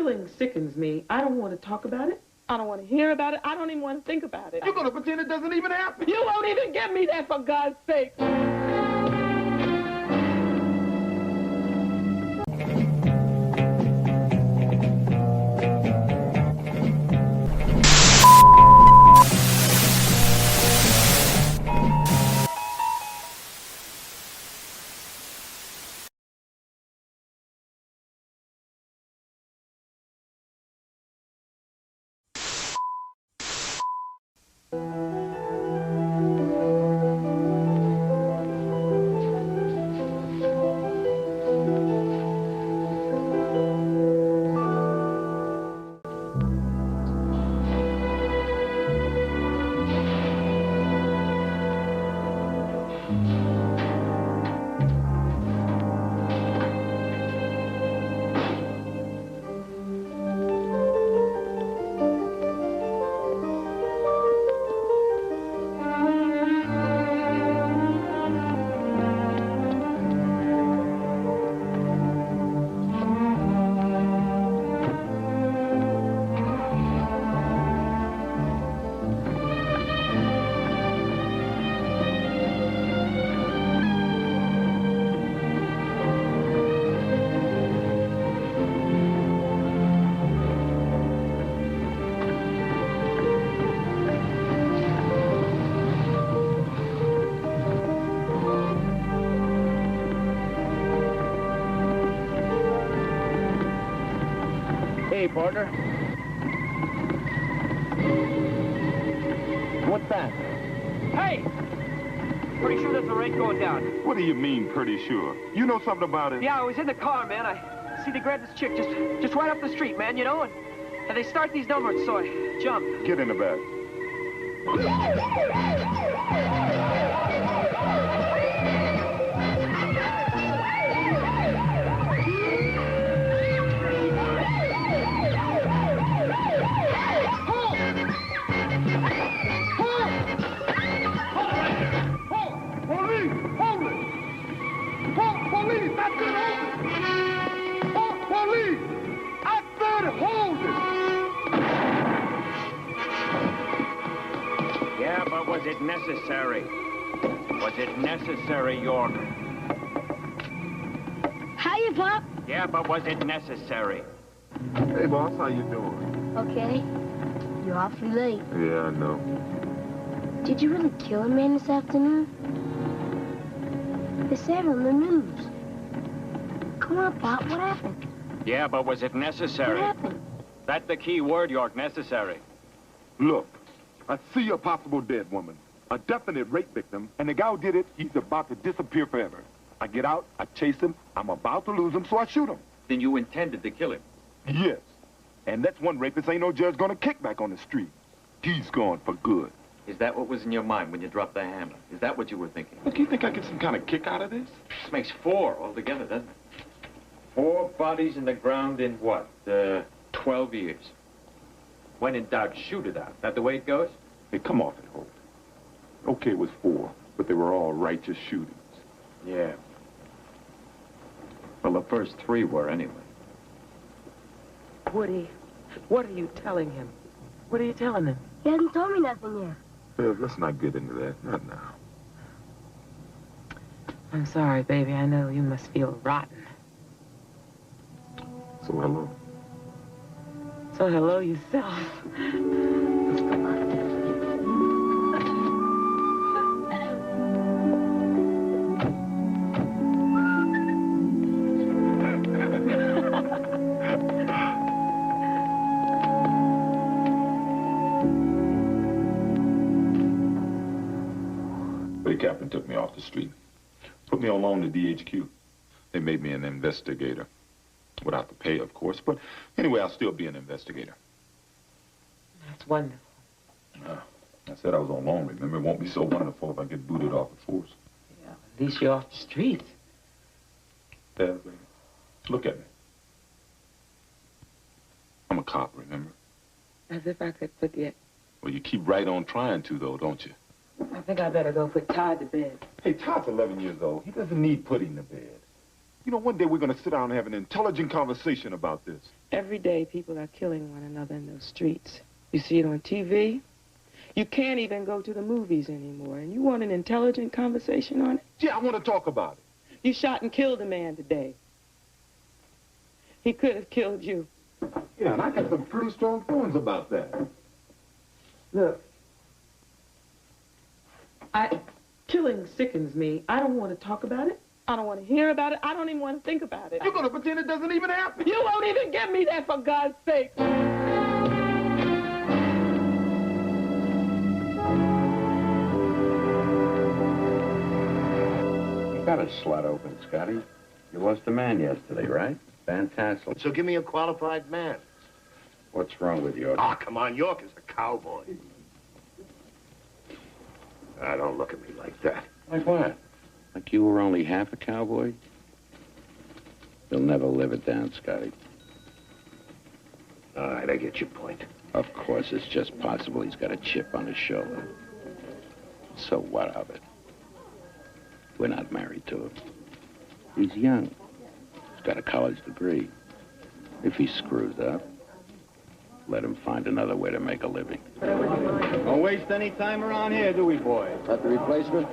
feeling sickens me. I don't want to talk about it. I don't want to hear about it. I don't even want to think about it. You're going to pretend it doesn't even happen. You won't even get me there, for God's sake. Hey, partner. What's that? Hey! Pretty sure there's a raid going down. What do you mean, pretty sure? You know something about it? Yeah, I was in the car, man. I see they grabbed this chick just right up the street, man, you know? And they start these numbers, so I jumped. Get in the back. Yeah, but was it necessary? Was it necessary, York? Hiya, Pop. Yeah, but was it necessary? Hey, boss, how you doing? Okay. You're awfully late. Yeah, I know. Did you really kill a man this afternoon? They said it on the news. Come on, Pop, what happened? Yeah, but was it necessary? What happened? That's the key word, York, necessary. Look, I see a possible dead woman, a definite rape victim, and the guy who did it, he's about to disappear forever. I get out, I chase him, I'm about to lose him, so I shoot him. Then you intended to kill him? Yes. And that's one rapist ain't no judge gonna kick back on the street. He's gone for good. Is that what was in your mind when you dropped the hammer? Is that what you were thinking? Look, you think I get some kind of kick out of this? This makes 4 altogether, doesn't it? 4 bodies in the ground in what? 12 years. When in doubt, shoot it out. That the way it goes? Hey, come off it, Hope. Okay, it was 4, but they were all righteous shootings. Yeah. Well, the first 3 were anyway. Woody, what are you telling him? What are you telling him? He hasn't told me nothing yet. Well, let's not get into that. Not now. I'm sorry, baby. I know you must feel rotten. So, hello. So hello yourself. The captain took me off the street. Put me on loan to DHQ. They made me an investigator. Without the pay, of course, but anyway, I'll still be an investigator. That's wonderful. I said I was on loan, remember? It won't be so wonderful if I get booted off the force. Yeah, at least you're off the streets. Yeah, baby. Look at me. I'm a cop, remember? As if I could forget. Well, you keep right on trying to, though, don't you? I think I better go put Todd to bed. Hey, Todd's 11 years old. He doesn't need putting to bed. You know, one day we're going to sit down and have an intelligent conversation about this. Every day people are killing one another in those streets. You see it on TV. You can't even go to the movies anymore. And you want an intelligent conversation on it? Yeah, I want to talk about it. You shot and killed a man today. He could have killed you. Yeah, and I got some pretty strong feelings about that. Look, killing sickens me. I don't want to talk about it. I don't want to hear about it. I don't even want to think about it. You're going to pretend it doesn't even happen. You won't even give me that, for God's sake. You got a slot open, Scotty. You lost a man yesterday, right? Fantastic. So give me a qualified man. What's wrong with York? Ah, come on, York is a cowboy. Don't look at me like that. Like what? Like you were only half a cowboy? You'll never live it down, Scotty. All right, I get your point. Of course, it's just possible he's got a chip on his shoulder. So what of it? We're not married to him. He's young. He's got a college degree. If he screws up, let him find another way to make a living. Don't waste any time around here, do we, boys? That the replacement?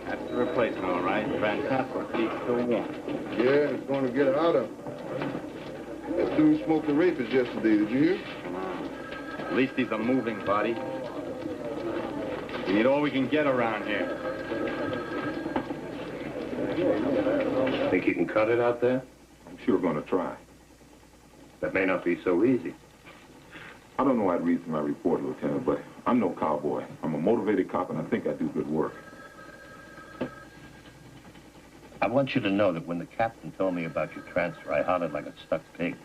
That's the replacement, all right. Fantastic. He's still warm. Yeah, it's going to get hotter. That dude smoked the rapist yesterday, did you hear? At least he's a moving body. We need all we can get around here. Think you can cut it out there? I'm sure going to try. That may not be so easy. I don't know I'd read from my report, Lieutenant, but I'm no cowboy. I'm a motivated cop, and I think I do good work. I want you to know that when the captain told me about your transfer, I hollered like a stuck pig.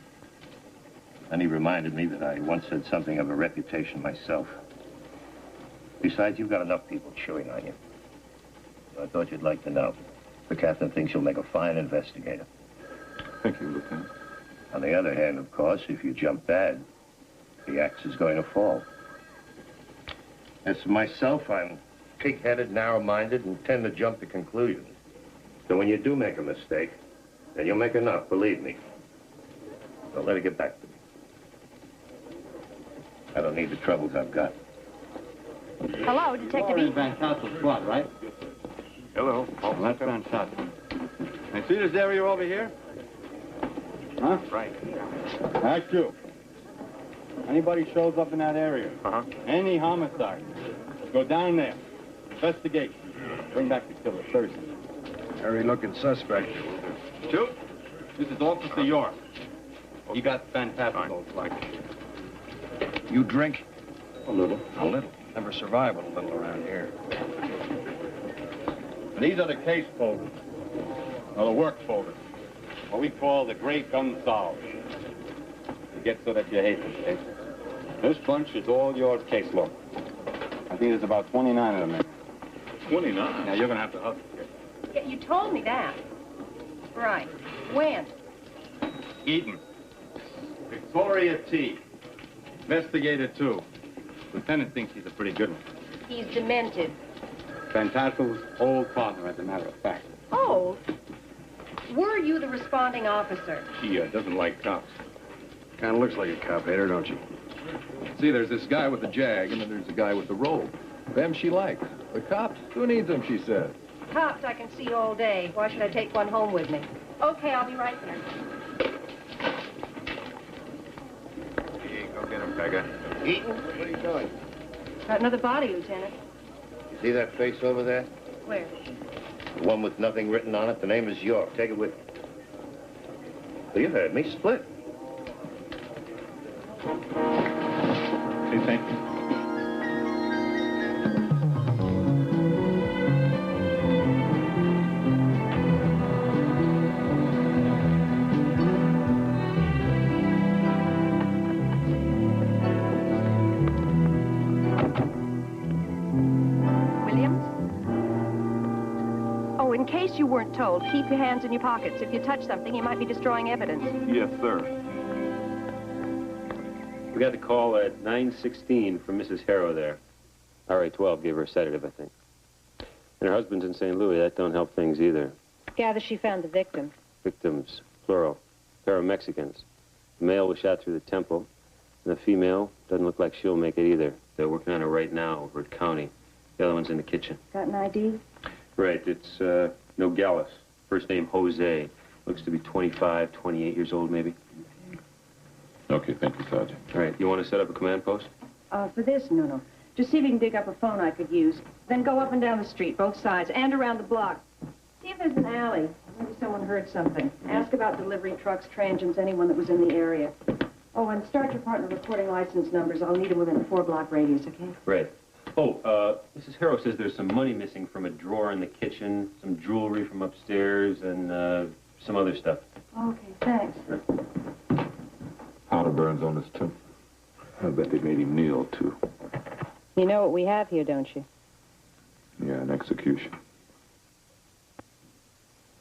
And he reminded me that I once had something of a reputation myself. Besides, you've got enough people chewing on you. So I thought you'd like to know. The captain thinks you'll make a fine investigator. Thank you, Lieutenant. On the other hand, of course, if you jump bad, the axe is going to fall. As for myself, I'm pig-headed, narrow-minded, and tend to jump to conclusions. So when you do make a mistake, then you'll make enough, believe me. Don't let it get back to me. I don't need the troubles I've got. Hello, Detective E. Van Tassel's squad, right? Hello. Oh, that's fantastic. I see this area over here? Huh? Right. That's you. Anybody shows up in that area, any homicide, go down there, investigate, bring back the killer Thursday. Hairy-looking suspect. Shoot. This is Officer York. You got fantastic old flag. You drink? A little. A little. Never survive with a little around here. And these are the case folders, or the work folders, what we call the great unsolved. It gets so that you hate the case. This bunch is all your case law. I think there's about 29 of them in. 29? Now, you're going to have to hustle here. Yeah, you told me that. Right. When? Eaton. Victoria T. Investigator 2. Lieutenant thinks he's a pretty good one. He's demented. Van Tassel's old partner, as a matter of fact. Oh. Were you the responding officer? He doesn't like cops. Kind of looks like a cop hater, don't you? See, there's this guy with the jag, and then there's the guy with the robe. Them she likes. The cops, who needs them, she says. Cops I can see all day. Why should I take one home with me? Okay, I'll be right there. Hey, go get him, Becca. Eaton, what are you doing? Got another body, Lieutenant. You see that face over there? Where? The one with nothing written on it. The name is York. Take it with you. Well, you heard me. Split. Say thank you. In case you weren't told, keep your hands in your pockets. If you touch something, you might be destroying evidence. Yes, sir. We got a call at 9:16 from Mrs. Harrow there. RA-12 gave her a sedative, I think. And her husband's in St. Louis. That don't help things either. Gather she found the victim. Victims, plural. Pair of Mexicans. The male was shot through the temple, and the female doesn't look like she'll make it either. They're working on her right now over at County. The other one's in the kitchen. Got an ID? Right, it's Nogales. First name Jose. Looks to be 25, 28 years old, maybe. Okay, thank you, Sergeant. All right, you want to set up a command post? For this, no. Just see if you can dig up a phone I could use. Then go up and down the street, both sides, and around the block. See if there's an alley. Maybe someone heard something. Ask about delivery trucks, transients, anyone that was in the area. Oh, and start your partner recording license numbers. I'll need them within a 4-block radius, okay? Right. Oh, Mrs. Harrow says there's some money missing from a drawer in the kitchen, some jewelry from upstairs, and some other stuff. Okay, thanks. Powder burns on his temple. I bet they made him kneel, too. You know what we have here, don't you? Yeah, an execution.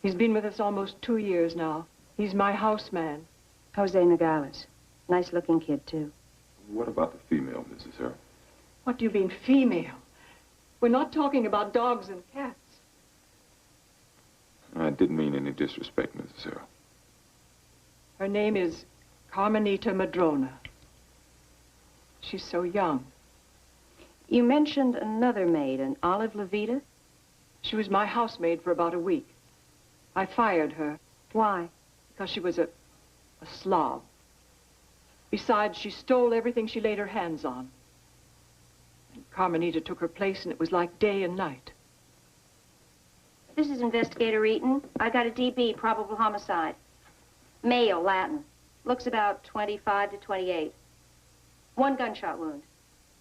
He's been with us almost 2 years now. He's my houseman. Jose Nogales. Nice-looking kid, too. What about the female, Mrs. Harrow? What do you mean, female? We're not talking about dogs and cats. I didn't mean any disrespect, Mrs. Harrow. Her name is Carmenita Madrona. She's so young. You mentioned another maid, an Olive Levita? She was my housemaid for about a week. I fired her. Why? Because she was a slob. Besides, she stole everything she laid her hands on. And Carmenita took her place, and it was like day and night. This is Investigator Eaton. I got a DB, probable homicide. Male, Latin. Looks about 25 to 28. 1 gunshot wound.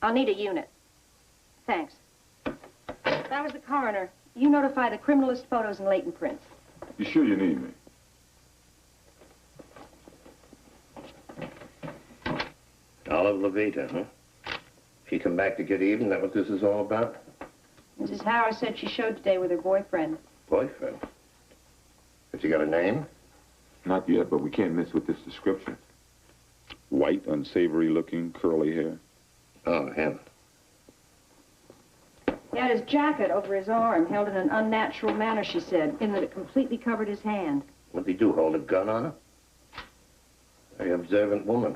I'll need a unit. Thanks. That was the coroner. You notify the criminalist photos and latent prints. You sure you need me? Olive Levita, huh? She come back to get even? That what this is all about? Mrs. Harrow said she showed today with her boyfriend. Boyfriend? Has he got a name? Not yet, but we can't miss with this description. White, unsavory looking, curly hair. Oh, him. He had his jacket over his arm, held in an unnatural manner, she said, in that it completely covered his hand. What'd he do, hold a gun on her? Very observant woman.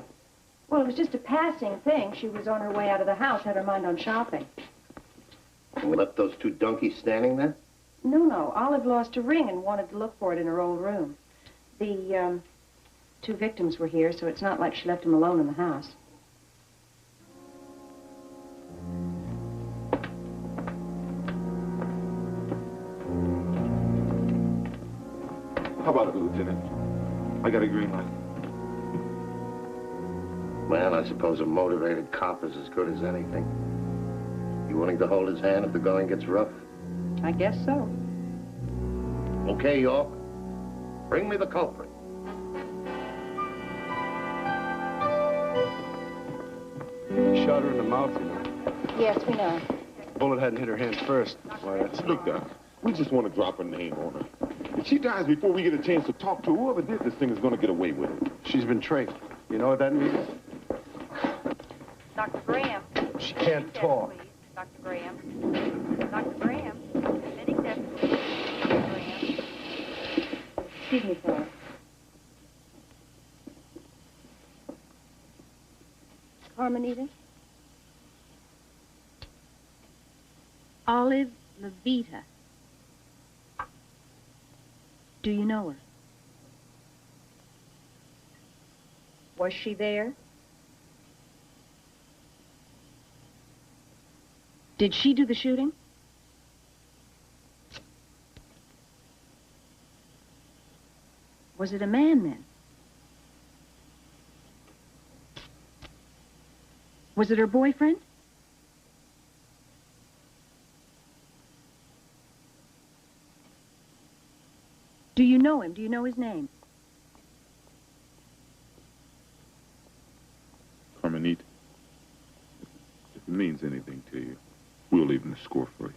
Well, it was just a passing thing. She was on her way out of the house, had her mind on shopping. And we left those 2 donkeys standing there? No. Olive lost a ring and wanted to look for it in her old room. The, 2 victims were here, so it's not like she left them alone in the house. How about it, Lieutenant? I got a green light. Well, I suppose a motivated cop is as good as anything. You willing to hold his hand if the going gets rough? I guess so. Okay, York. Bring me the culprit. Shot her in the mouth, you know. Yes, we know. Bullet hadn't hit her hand first. Why, that's... Look, Doc, we just want to drop her name on her. If she dies before we get a chance to talk to her, whoever did this thing is going to get away with it. She's been traced. You know what that means? Dr. Graham. She can't talk. Please. Dr. Graham. Dr. Graham. Sitting there, please. Dr. Graham. Excuse me, sir. Carmenita? Olive Levita. Do you know her? Was she there? Did she do the shooting? Was it a man, then? Was it her boyfriend? Do you know him? Do you know his name? Carmenita, if it means anything to you, we'll even the score for you.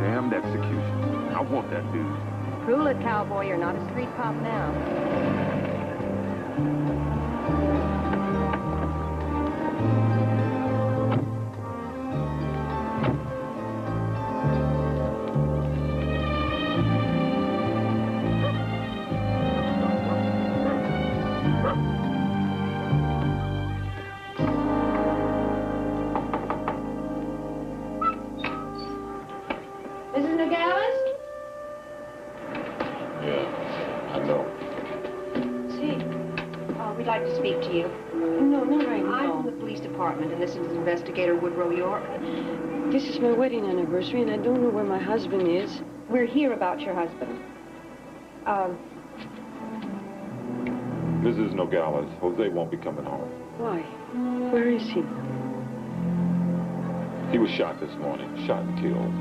Damned execution. I want that dude. Cool it, cowboy. You're not a street cop now. like to speak to you. No, not right now. I'm from the police department, and this is Investigator Woodrow York. This is my wedding anniversary, and I don't know where my husband is. We're here about your husband. Mrs. Nogales, Jose won't be coming home. Why? Where is he? He was shot this morning, shot and killed.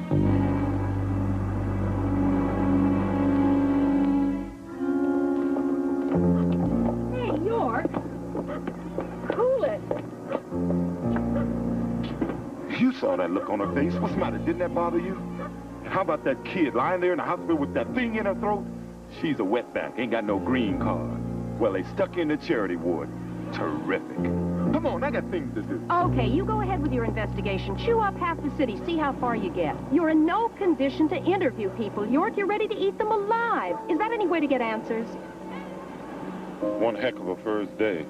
Hey, York. Cool it. You saw that look on her face. What's the matter? Didn't that bother you? And how about that kid lying there in the hospital with that thing in her throat? She's a wetback, ain't got no green card. Well, they stuck her in the charity ward. Terrific. Come on, I got things to do. Okay, you go ahead with your investigation. Chew up half the city, see how far you get. You're in no condition to interview people, York. You're ready to eat them alive. Is that any way to get answers? One heck of a first day.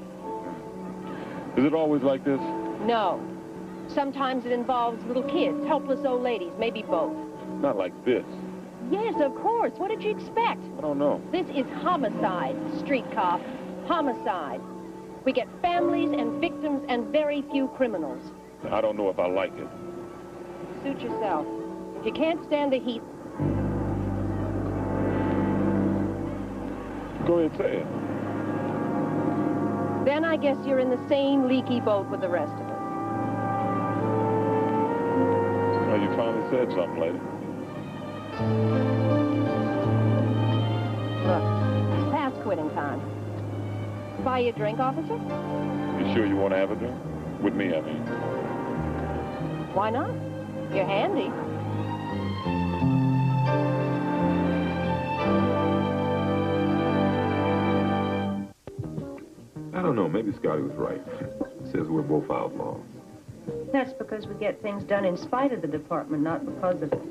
Is it always like this? No. Sometimes it involves little kids, helpless old ladies, maybe both. Not like this. Yes, of course. What did you expect? I don't know. This is homicide, street cop. Homicide. We get families and victims and very few criminals. I don't know if I like it. Suit yourself. If you can't stand the heat... Go ahead, say it. Then I guess you're in the same leaky boat with the rest of us. Well, you finally said something, lady. Look, it's past quitting time. Buy you a drink, officer? You sure you want to have a drink? With me, I mean. Why not? You're handy. I don't know. Maybe Scotty was right. Says we're both outlaws. That's because we get things done in spite of the department, not because of it.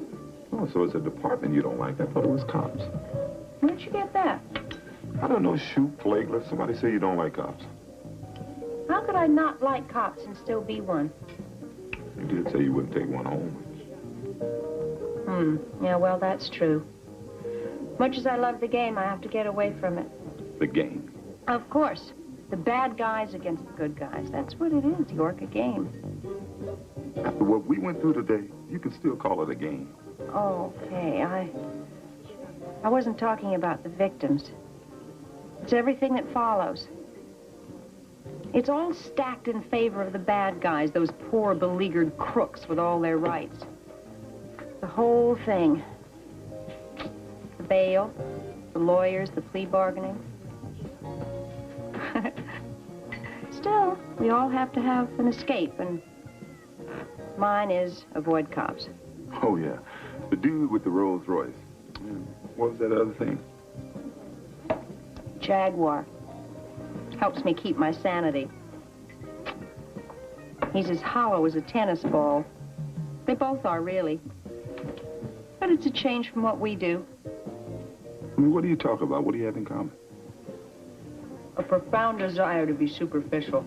Oh, so it's a department you don't like. I thought it was cops. Where'd you get that? I don't know, shoot, flagrant. Somebody say you don't like cops. How could I not like cops and still be one? You did say you wouldn't take one home. Yeah, well, that's true. Much as I love the game, I have to get away from it. The game? Of course. The bad guys against the good guys. That's what it is, York, a game. After what we went through today, you can still call it a game. Okay, I wasn't talking about the victims. It's everything that follows. It's all stacked in favor of the bad guys, those poor, beleaguered crooks with all their rights. The whole thing. The bail, the lawyers, the plea bargaining. Still, we all have to have an escape, and mine is avoid cops. Oh, yeah. The dude with the Rolls Royce. What was that other thing? Jaguar. Helps me keep my sanity. He's as hollow as a tennis ball. They both are, really. But it's a change from what we do. I mean, what do you talk about? What do you have in common? A profound desire to be superficial.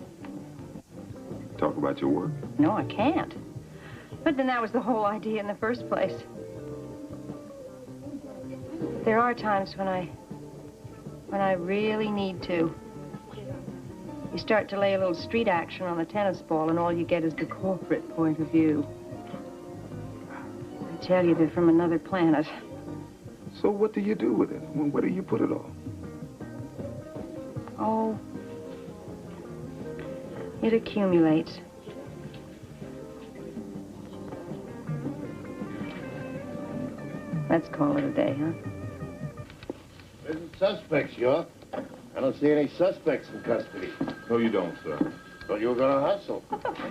Talk about your work? No, I can't. But then that was the whole idea in the first place. There are times when I really need to. You start to lay a little street action on the tennis ball, and all you get is the corporate point of view. I tell you, they're from another planet. So what do you do with it? Where do you put it all? Oh, it accumulates. Let's call it a day, huh? Isn't suspects, York. I don't see any suspects in custody. No, you don't, sir. Thought you were gonna hustle.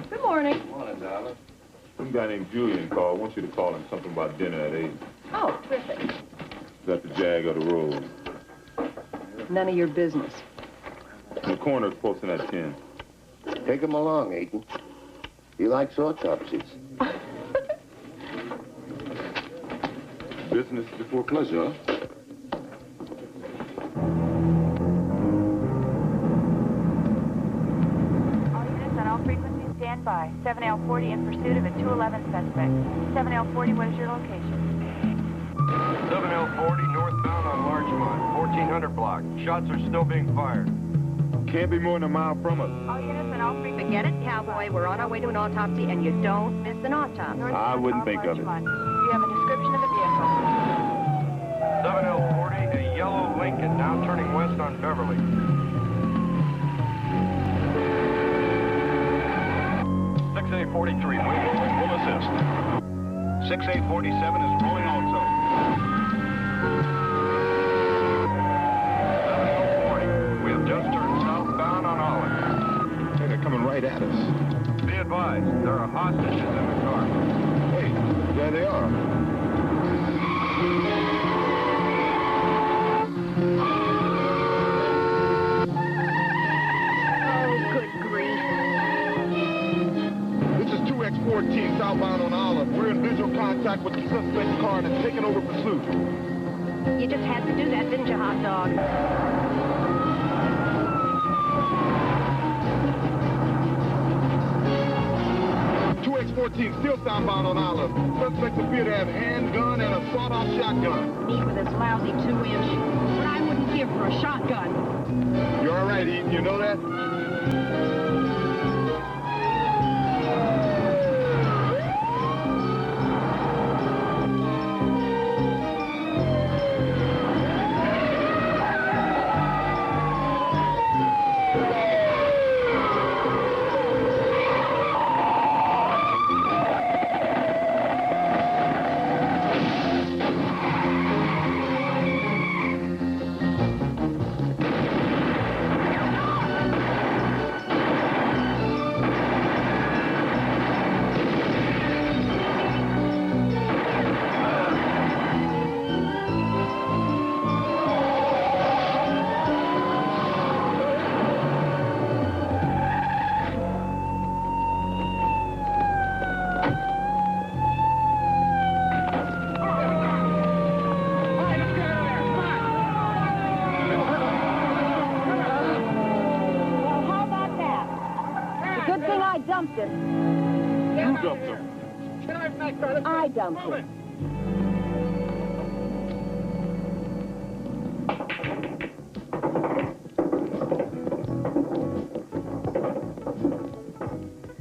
Good morning. Morning, darling. Some guy named Julian called. I want you to call him something about dinner at 8. Oh, terrific. Is that the Jag or the Rose? None of your business. The coroner's posting at 10. Take him along, Aiton. He likes autopsies. Business before pleasure, huh? All units on all frequencies stand by. 7L40 in pursuit of a 211 suspect. 7L40, what is your location? 7L40 northbound on Larchmont, 1400 block. Shots are still being fired. can't be more than a mile from us. All units on all frequencies. Forget it, cowboy. We're on our way to an autopsy, and you don't miss an autopsy. I wouldn't think of it. Do you have a description of the vehicle? 7L40, a yellow Lincoln, now turning west on Beverly. Will assist. 6847 is rolling also. 7L40, we have just turned southbound on Olive. Hey, they're coming right at us. Be advised, there are hostages in the car. Hey, there they are. Oh, good grief. This is 2X14 southbound on Olive. We're in visual contact with the suspect's car and it's taking over pursuit. You just had to do that, didn't you, hot dog? X14 still southbound on Olive. Suspects appear to have a handgun and a sawed-off shotgun. Me with this lousy 2-inch. What I wouldn't give for a shotgun. You're all right, Eden. You know that? I dumped it.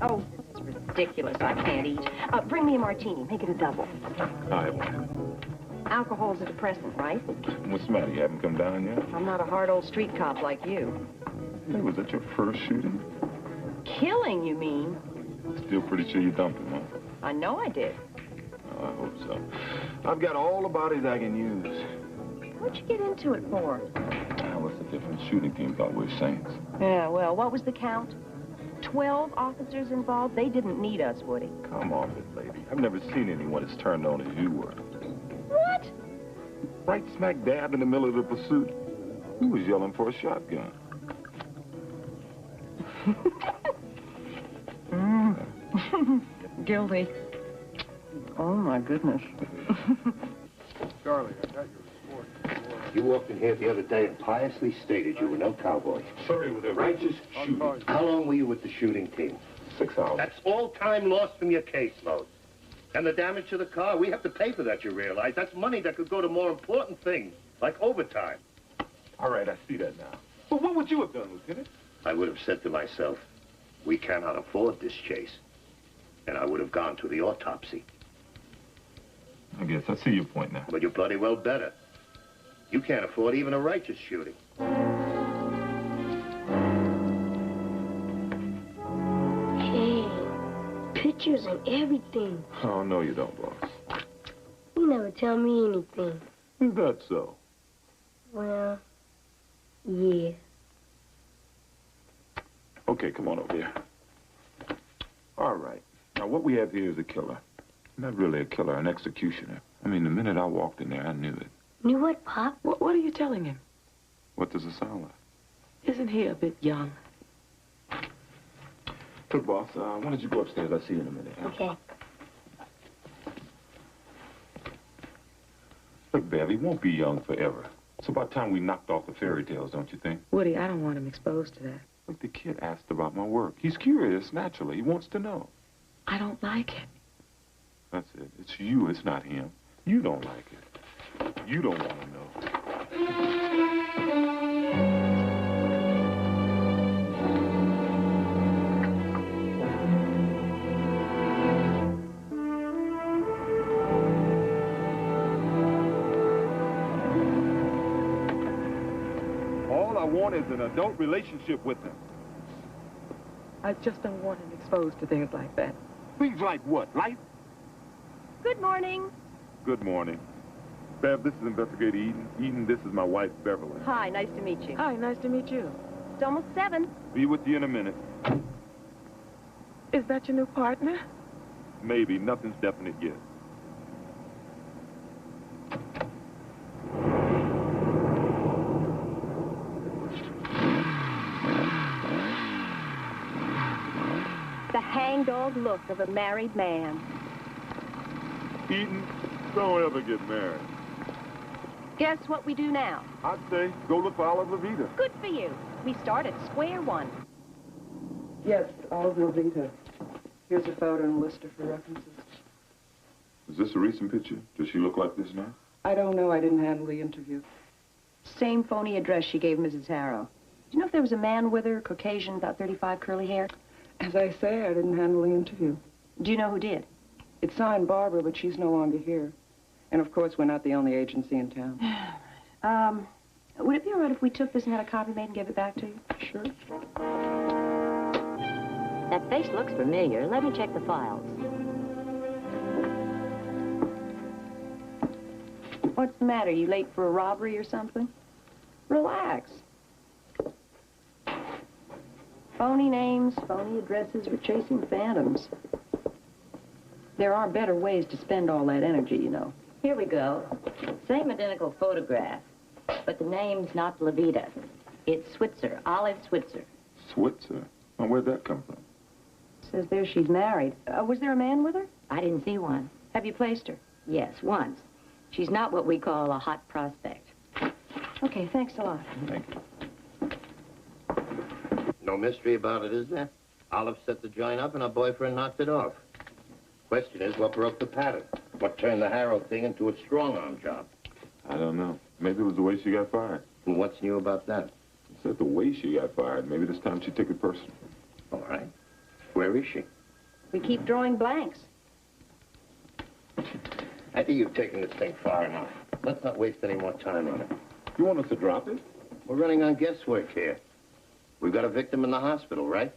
Oh, this is ridiculous. I can't eat. Bring me a martini. Make it a double. All right. Alcohol's a depressant, right? What's the matter? You haven't come down yet? I'm not a hard old street cop like you. Hey, was that your first shooting? Killing, you mean? Still pretty sure you dumped him, huh? I know I did. Oh, I hope so. I've got all the bodies I can use. What'd you get into it for? What's the difference? Shooting team thought we were saints. Yeah, well, what was the count? 12 officers involved? They didn't need us, Woody. Come on, big lady. I've never seen anyone as turned on as you were. What? Right smack dab in the middle of the pursuit. Who was yelling for a shotgun? Guilty. Oh, my goodness. Charlie, I got your report. You walked in here the other day and piously stated you were no cowboy. Sorry, with a righteous shooting. How long were you with the shooting team? 6 hours. That's all time lost from your caseload. And the damage to the car, we have to pay for that, you realize. That's money that could go to more important things, like overtime. All right, I see that now. But what would you have done, Lieutenant? I would have said to myself, we cannot afford this chase. And I would have gone to the autopsy. I guess I see your point now. But you're bloody well better. You can't afford even a righteous shooting. Hey, pictures and everything. Oh, no, you don't, boss. You never tell me anything. Is that so? Well, yeah. Okay, come on over here. All right. Now, what we have here is a killer. Not really a killer, an executioner. I mean, the minute I walked in there, I knew it. Knew what, Pop? What are you telling him? What does it sound like? Isn't he a bit young? Look, boss, why don't you go upstairs? I'll see you in a minute. Huh? Okay. Look, Bev, he won't be young forever. It's about time we knocked off the fairy tales, don't you think? Woody, I don't want him exposed to that. Look, the kid asked about my work. He's curious, naturally. He wants to know. I don't like it. That's it. It's you, it's not him. You don't like it. You don't want to know. I want is an adult relationship with him. I just don't want him exposed to things like that. Things like what? Life? Good morning. Good morning. Bev, this is Investigator Eden. Eden, this is my wife, Beverly. Hi, nice to meet you. Hi, nice to meet you. It's almost 7. Be with you in a minute. Is that your new partner? Maybe. Nothing's definite yet. The hangdog look of a married man. Eden, don't ever get married. Guess what we do now? I'd say go look for Olive Levita. Good for you. We start at square one. Yes, Olive Levita. Here's a photo and a list of her references. Is this a recent picture? Does she look like this now? I don't know. I didn't handle the interview. Same phony address she gave Mrs. Harrow. Do you know if there was a man with her, Caucasian, about 35, curly hair? As I say, I didn't handle the interview. Do you know who did? It's signed Barbara, but she's no longer here. And, of course, we're not the only agency in town. Would it be all right if we took this and had a copy made and gave it back to you? Sure. That face looks familiar. Let me check the files. What's the matter? You late for a robbery or something? Relax. Phony names, phony addresses, we're chasing phantoms. There are better ways to spend all that energy, you know. Here we go. Same identical photograph, but the name's not Levita. It's Switzer, Olive Switzer. Switzer? Well, where'd that come from? Says there she's married. Was there a man with her? I didn't see one. Have you placed her? Yes, once. She's not what we call a hot prospect. Okay, thanks a lot. Thank you. No mystery about it, is there? Olive set the joint up and her boyfriend knocked it off. Question is, what broke the pattern? What turned the Harrow thing into a strong-arm job? I don't know. Maybe it was the way she got fired. And what's new about that? I said the way she got fired. Maybe this time she took it personal. All right. Where is she? We keep drawing blanks. I think you've taken this thing far enough. Let's not waste any more time on it. You want us to drop it? We're running on guesswork here. We've got a victim in the hospital, right?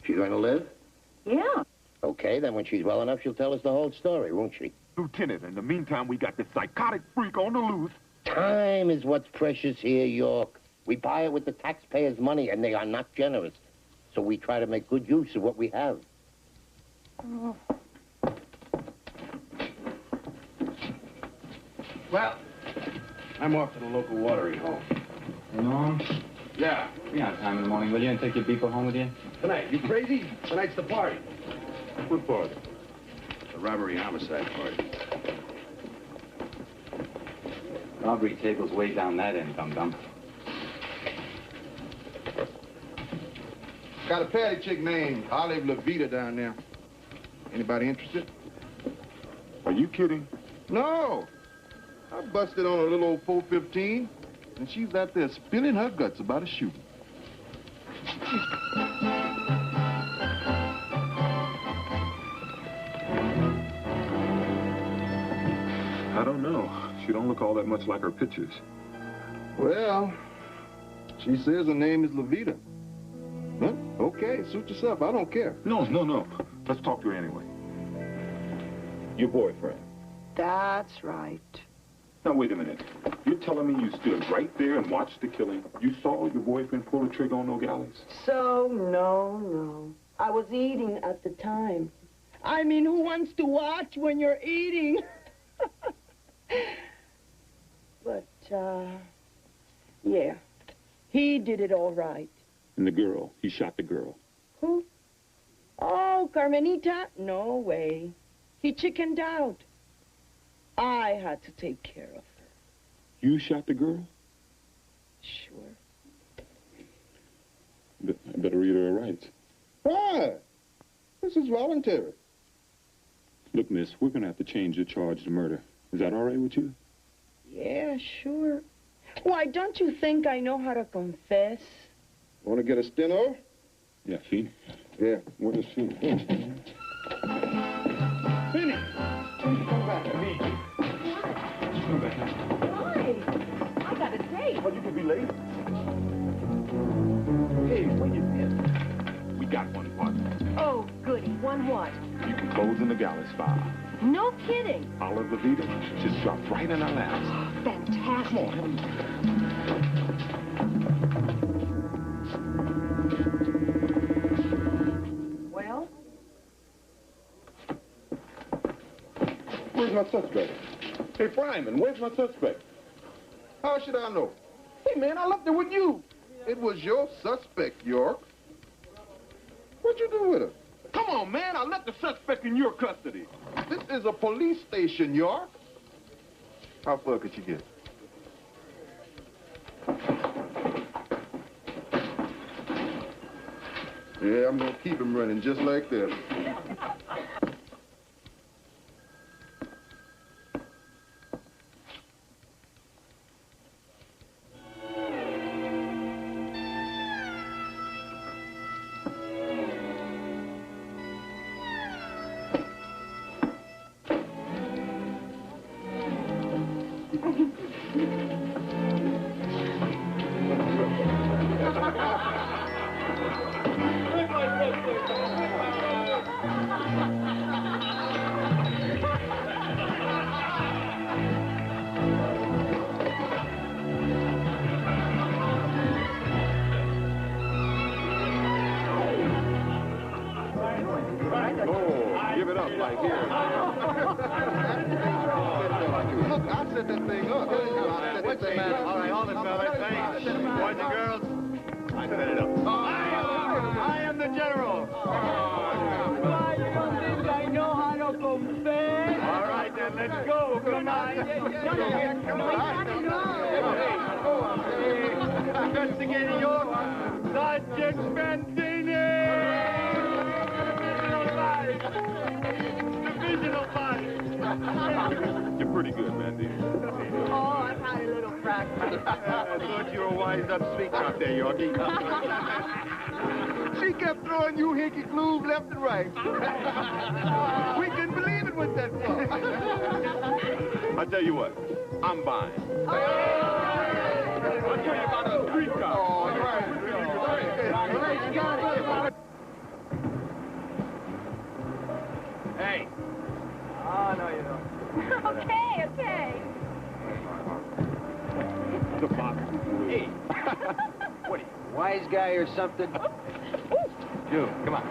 She's going to live? Yeah. Okay, then when she's well enough, she'll tell us the whole story, won't she? Lieutenant, in the meantime, we got this psychotic freak on the loose. Time is what's precious here, York. We buy it with the taxpayers' money, and they are not generous. So we try to make good use of what we have. Oh. Well, I'm off to the local watering hole. Hey, Norm? Yeah. Be on time in the morning, will you? And take your beeper home with you? Tonight. You crazy? Tonight's the party. What party? The robbery homicide party. Robbery table's way down that end, dum-dum. Got a patty chick named Olive Levita down there. Anybody interested? Are you kidding? No. I busted on a little old 415, and she's out there spilling her guts about a shooting. I don't know. She don't look all that much like her pictures. Well, she says her name is Levita. Huh? Okay, suit yourself. I don't care. No. Let's talk to her anyway. Your boyfriend. That's right. Now, wait a minute. You're telling me you stood right there and watched the killing? You saw your boyfriend pull the trigger on Nogales? So, no. I was eating at the time. I mean, who wants to watch when you're eating? But, yeah. He did it all right. And the girl. He shot the girl. Who? Oh, Carmenita? No way. He chickened out. I had to take care of her. You shot the girl? Sure. I better read her rights. Why? This is voluntary. Look, miss, we're going to have to change the charge to murder. Is that all right with you? Yeah, sure. Why, don't you think I know how to confess? Want to get a steno? Yeah, Fee. Yeah. What is Fee? Finny! Come back. I need you. Come back. Why? I got a date. Well, you could be late. got one, partner. Oh, goody. One what? You can close in the galleys file. No kidding. Olive Levita just dropped right in our laps. Fantastic. Come on, Well? Where's my suspect? Hey, Fryman, where's my suspect? How should I know? Hey, man, I left it with you. It was your suspect, York. What'd you do with her? Come on, man. I left the suspect in your custody. This is a police station, York. How far could you get? Yeah, I'm gonna keep him running just like this. You're pretty good, man, Dean. Oh, I've had a little practice. I thought you were wise up speaker out there, Yorkie. She kept throwing you hinky clues left and right. We couldn't believe it with that fuck. I tell you what, I'm buying. I'll tell you about a street car. All right. You got it. Hey. Oh, no, you don't. Okay, okay. The box. Hey. What are you, wise guy or something? You, come on.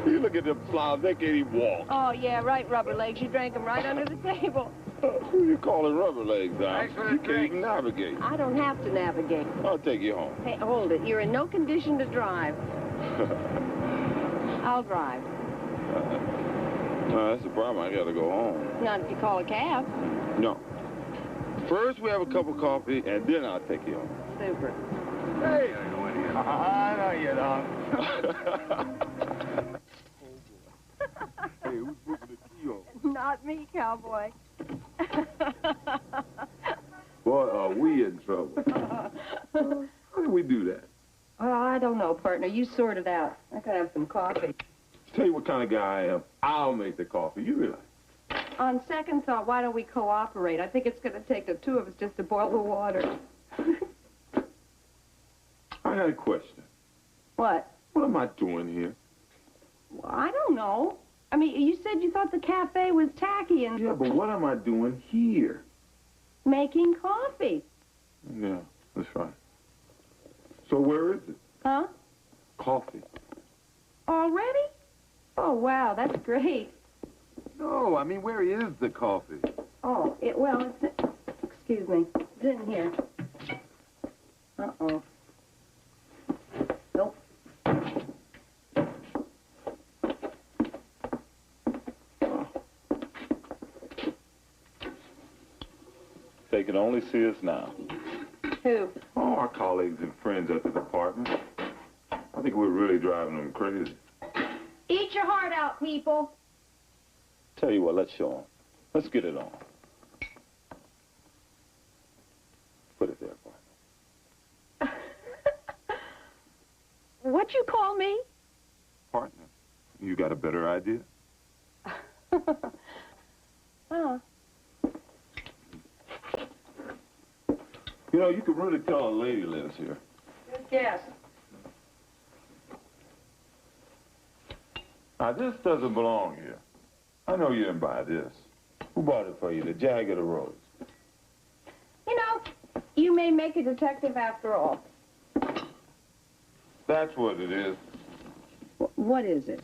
You look at them slobs, they can't even walk. Oh, yeah, right, rubber legs. You drank them right under the table. Who you calling rubber legs, Al? Thanks for the You can't drink. even navigate. I don't have to navigate. I'll take you home. Hey, hold it. You're in no condition to drive. I'll drive. No, that's the problem. I gotta go home. Not if you call a cab. No. First, we have a cup of coffee, and then I'll take you home. Super. Hey. I know you don't. Hey, who's moving the key on? Not me, cowboy. Boy, are we in trouble. How did we do that? Oh, I don't know, partner. You sort it out. I could have some coffee. Tell you what kind of guy I am. I'll make the coffee. You realize? On second thought, why don't we cooperate? I think it's going to take the two of us just to boil the water. I got a question. What? What am I doing here? Well, I don't know. I mean, you said you thought the cafe was tacky and... Yeah, but what am I doing here? Making coffee. Yeah, that's right. So where is it? Huh? Coffee. Already? Oh, wow, that's great. No, I mean, where is the coffee? Oh, it's... Excuse me. It's in here. Uh-oh. Nope. They can only see us now. Who? Oh, our colleagues and friends at the department. I think we're really driving them crazy. Eat your heart out, people. Tell you what, let's show them. Let's get it on. Put it there, boy. What'd you call me? Partner. You got a better idea? Oh. You know, you could really tell a lady lives here. Good guess. Now, this doesn't belong here. I know you didn't buy this. Who bought it for you, the Jag or the Rose? You know, you may make a detective after all. That's what it is. What is it?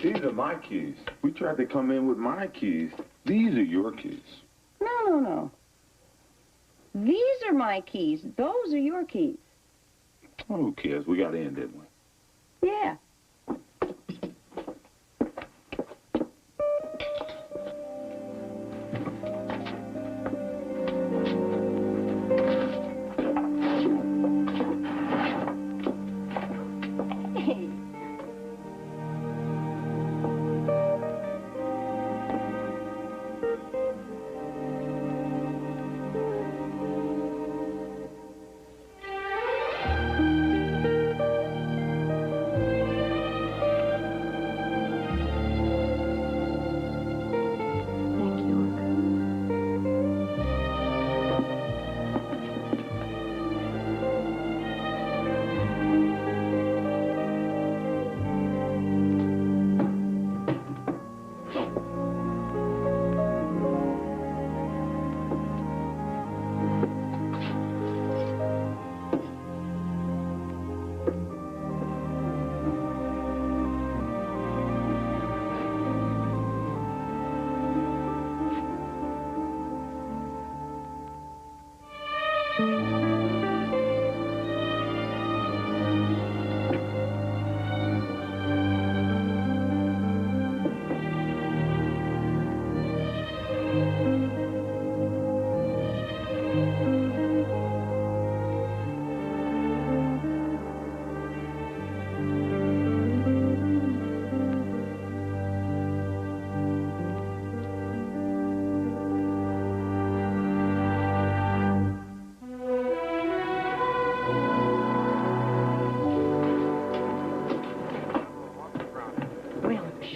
These are my keys. We tried to come in with my keys. These are your keys. No. These are my keys. Those are your keys. Well, who cares? We got in, didn't we? Yeah.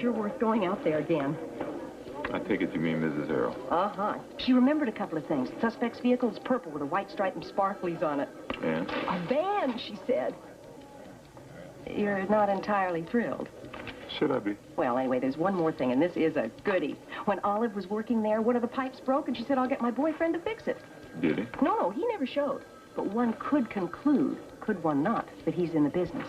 Sure worth going out there again. I take it you mean Mrs. Harrell. Uh-huh. She remembered a couple of things. The suspect's vehicle is purple with a white stripe and sparklies on it. And? A van, she said. You're not entirely thrilled. Should I be? Well, anyway, there's one more thing, and this is a goodie. When Olive was working there, one of the pipes broke, and she said, I'll get my boyfriend to fix it. Did he? No, he never showed. But one could conclude, could one not, that he's in the business.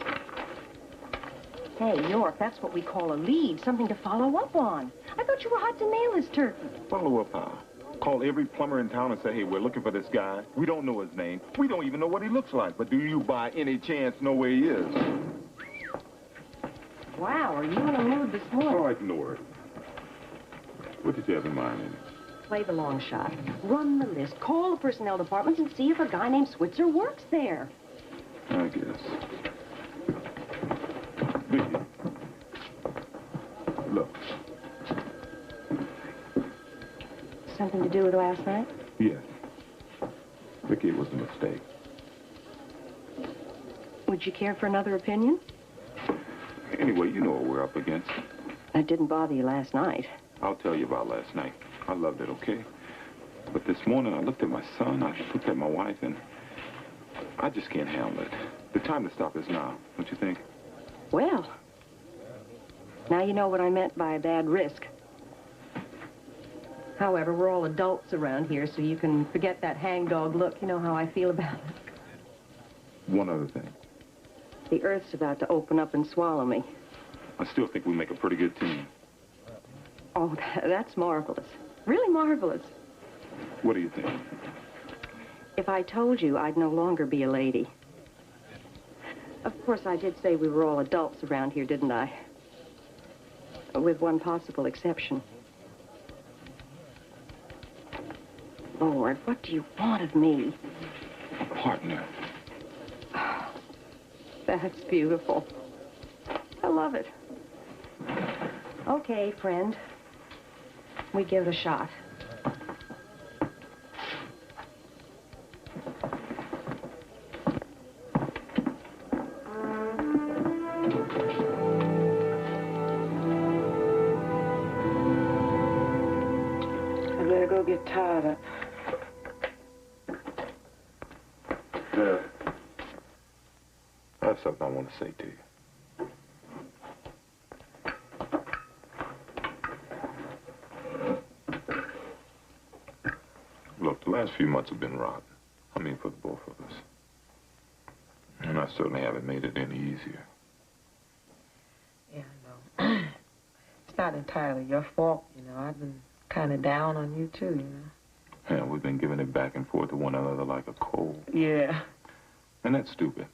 Hey, York, that's what we call a lead, something to follow up on. I thought you were hot to nail this turkey. Follow up how? Call every plumber in town and say, hey, we're looking for this guy. We don't know his name. We don't even know what he looks like. But do you by any chance know where he is? Wow, are you in a mood this morning? Oh, ignore it. What did you have in mind, Amy? Play the long shot. Run the list. Call the personnel departments and see if a guy named Switzer works there. I guess. Vicky. Look. Something to do with last night? Yes. Vicky, it was a mistake. Would you care for another opinion? Anyway, you know what we're up against. That didn't bother you last night. I'll tell you about last night. I loved it, okay? But this morning, I looked at my son, I looked at my wife, and I just can't handle it. The time to stop is now, don't you think? Well, now you know what I meant by a bad risk. However, we're all adults around here, so you can forget that hangdog look. You know how I feel about it. One other thing. The earth's about to open up and swallow me. I still think we make a pretty good team. Oh, that's marvelous. Really marvelous. What do you think? If I told you, I'd no longer be a lady. Of course, I did say we were all adults around here, didn't I? With one possible exception. Lord, what do you want of me? A partner. That's beautiful. I love it. Okay, friend. We give it a shot. I better go get Todd up. I have something I want to say to you. Look, the last few months have been rotten. I mean, for the both of us. And I certainly haven't made it any easier. Yeah, I know. It's not entirely your fault, you know. I've been kind of down on you, too, you know. Yeah, we've been giving it back and forth to one another like a cold. Yeah. And that's stupid.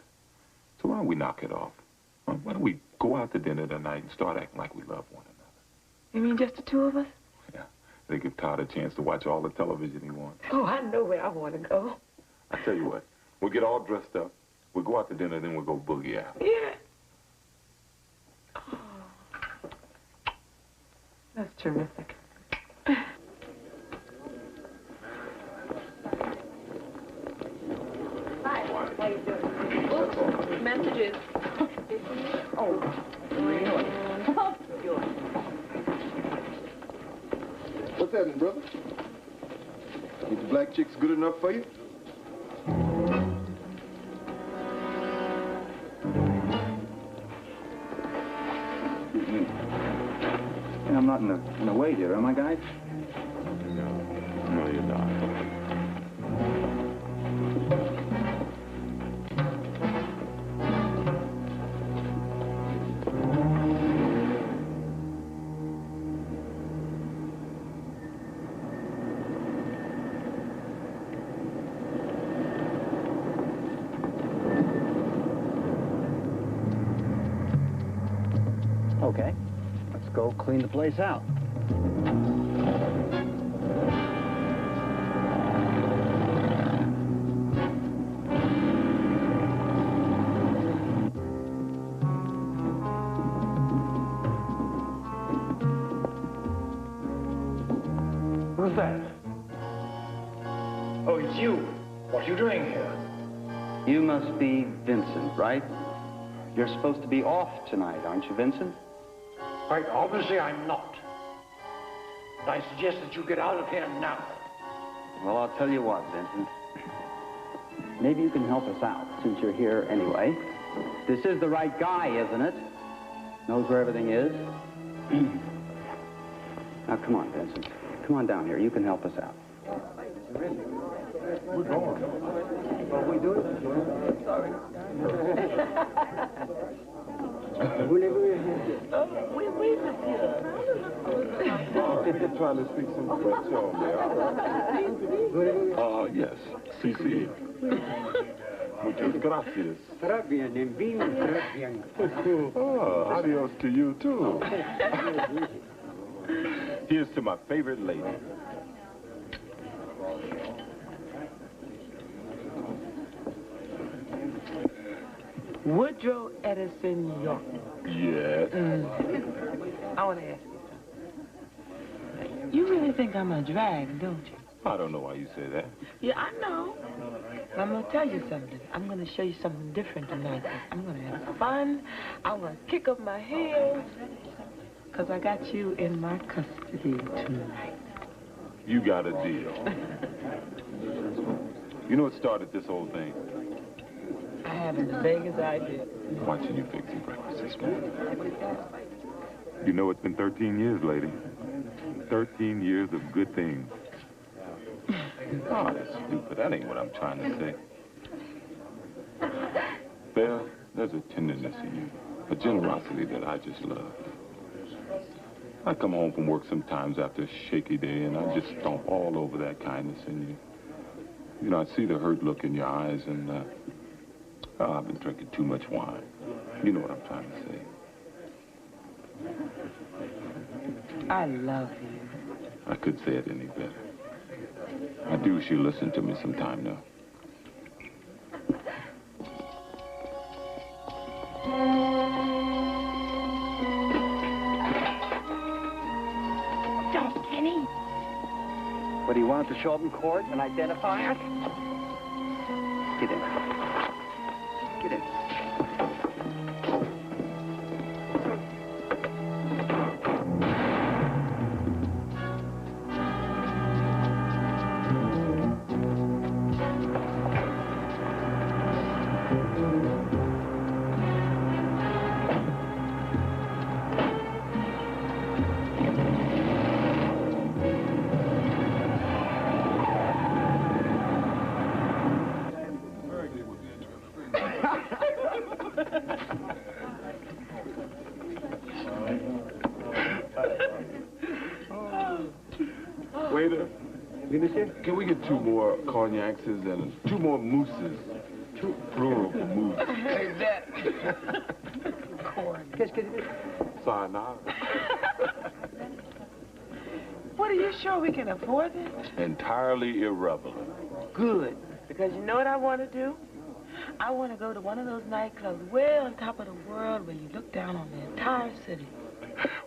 So why don't we knock it off? Why don't we go out to dinner tonight and start acting like we love one another? You mean just the two of us? Yeah. They give Todd a chance to watch all the television he wants. Oh, I know where I want to go. I tell you what, we'll get all dressed up. We'll go out to dinner, then we'll go boogie out. Yeah. Oh. That's terrific. Hi, how you doing? Oops, messages. Oh, really? What's happening, brother? Is the black chicks good enough for you? Excuse me. And I'm not in the way here, am I, guys? No, you're not. Okay. Let's go clean the place out. Who's that? Oh, it's you. What are you doing here? You must be Vincent, right? You're supposed to be off tonight, aren't you, Vincent? Quite obviously, I'm not. And I suggest that you get out of here now. Well, I'll tell you what, Vincent. Maybe you can help us out, since you're here anyway. This is the right guy, isn't it? Knows where everything is. Now, come on, Vincent. Come on down here. You can help us out. We're going. Are we doing it? Sorry. We're waiting here. I'm trying to speak some French on there. Yes. Si, si. Muchas gracias. Très bien, and bien, très bien. Oh, adios to you, too. Here's to my favorite lady. Woodrow Edison York. Yes. I want to ask you something. You really think I'm a drag, don't you? I don't know why you say that. Yeah, I know. But I'm going to tell you something. I'm going to show you something different tonight. I'm going to have fun. I'm going to kick up my heels. Because I got you in my custody tonight. You got a deal. You know what started this whole thing? I haven't the vaguest idea. Watching you fix some breakfast this morning. You know it's been 13 years, lady. 13 years of good things. Oh, that's stupid. That ain't what I'm trying to say. There's a tenderness in you, a generosity that I just love. I come home from work sometimes after a shaky day, and I just stomp all over that kindness in you. You know, I see the hurt look in your eyes, and, I've been drinking too much wine. You know what I'm trying to say. I love you. I could say it any better. I do wish you listen to me sometime now. Don't, Kenny. What, do you want it to show up in court and identify us? Get in. Get in. Waiter, can we get 2 more cognacs and 2 more mousses? 2 plural for mousse. Hey, that. Corn. Sayonara. What, are you sure we can afford this? Entirely irrelevant. Good. Because you know what I want to do? I want to go to one of those nightclubs way on top of the world where you look down on the entire city.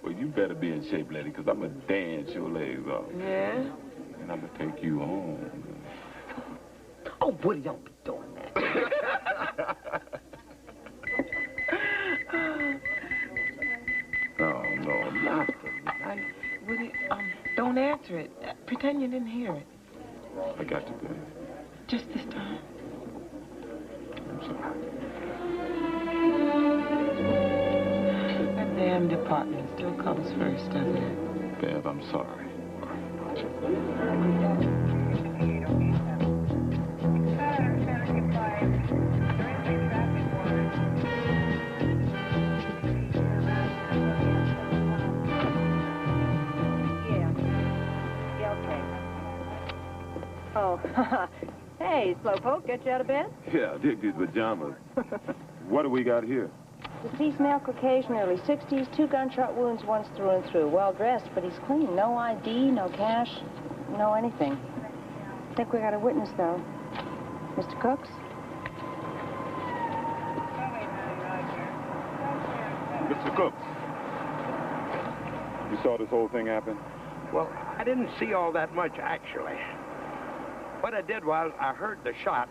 Well, you better be in shape, lady, because I'm going to dance your legs off. Yeah? And I'm going to take you home. Oh, Woody, don't be doing that. No, not tonight. Woody, don't answer it. Pretend you didn't hear it. I got you, baby. Just this time. I'm sorry. That damn department still comes first, doesn't it? Bev, I'm sorry. Oh, hey, Slowpoke, get you out of bed? Yeah, dig these pajamas. What do we got here? Deceased male Caucasian, early 60s, 2 gunshot wounds, once through and through. Well dressed, but he's clean. No ID, no cash, no anything. I think we got a witness, though. Mr. Cooks? Mr. Cooks. You saw this whole thing happen? Well, I didn't see all that much, actually. What I did was I heard the shot,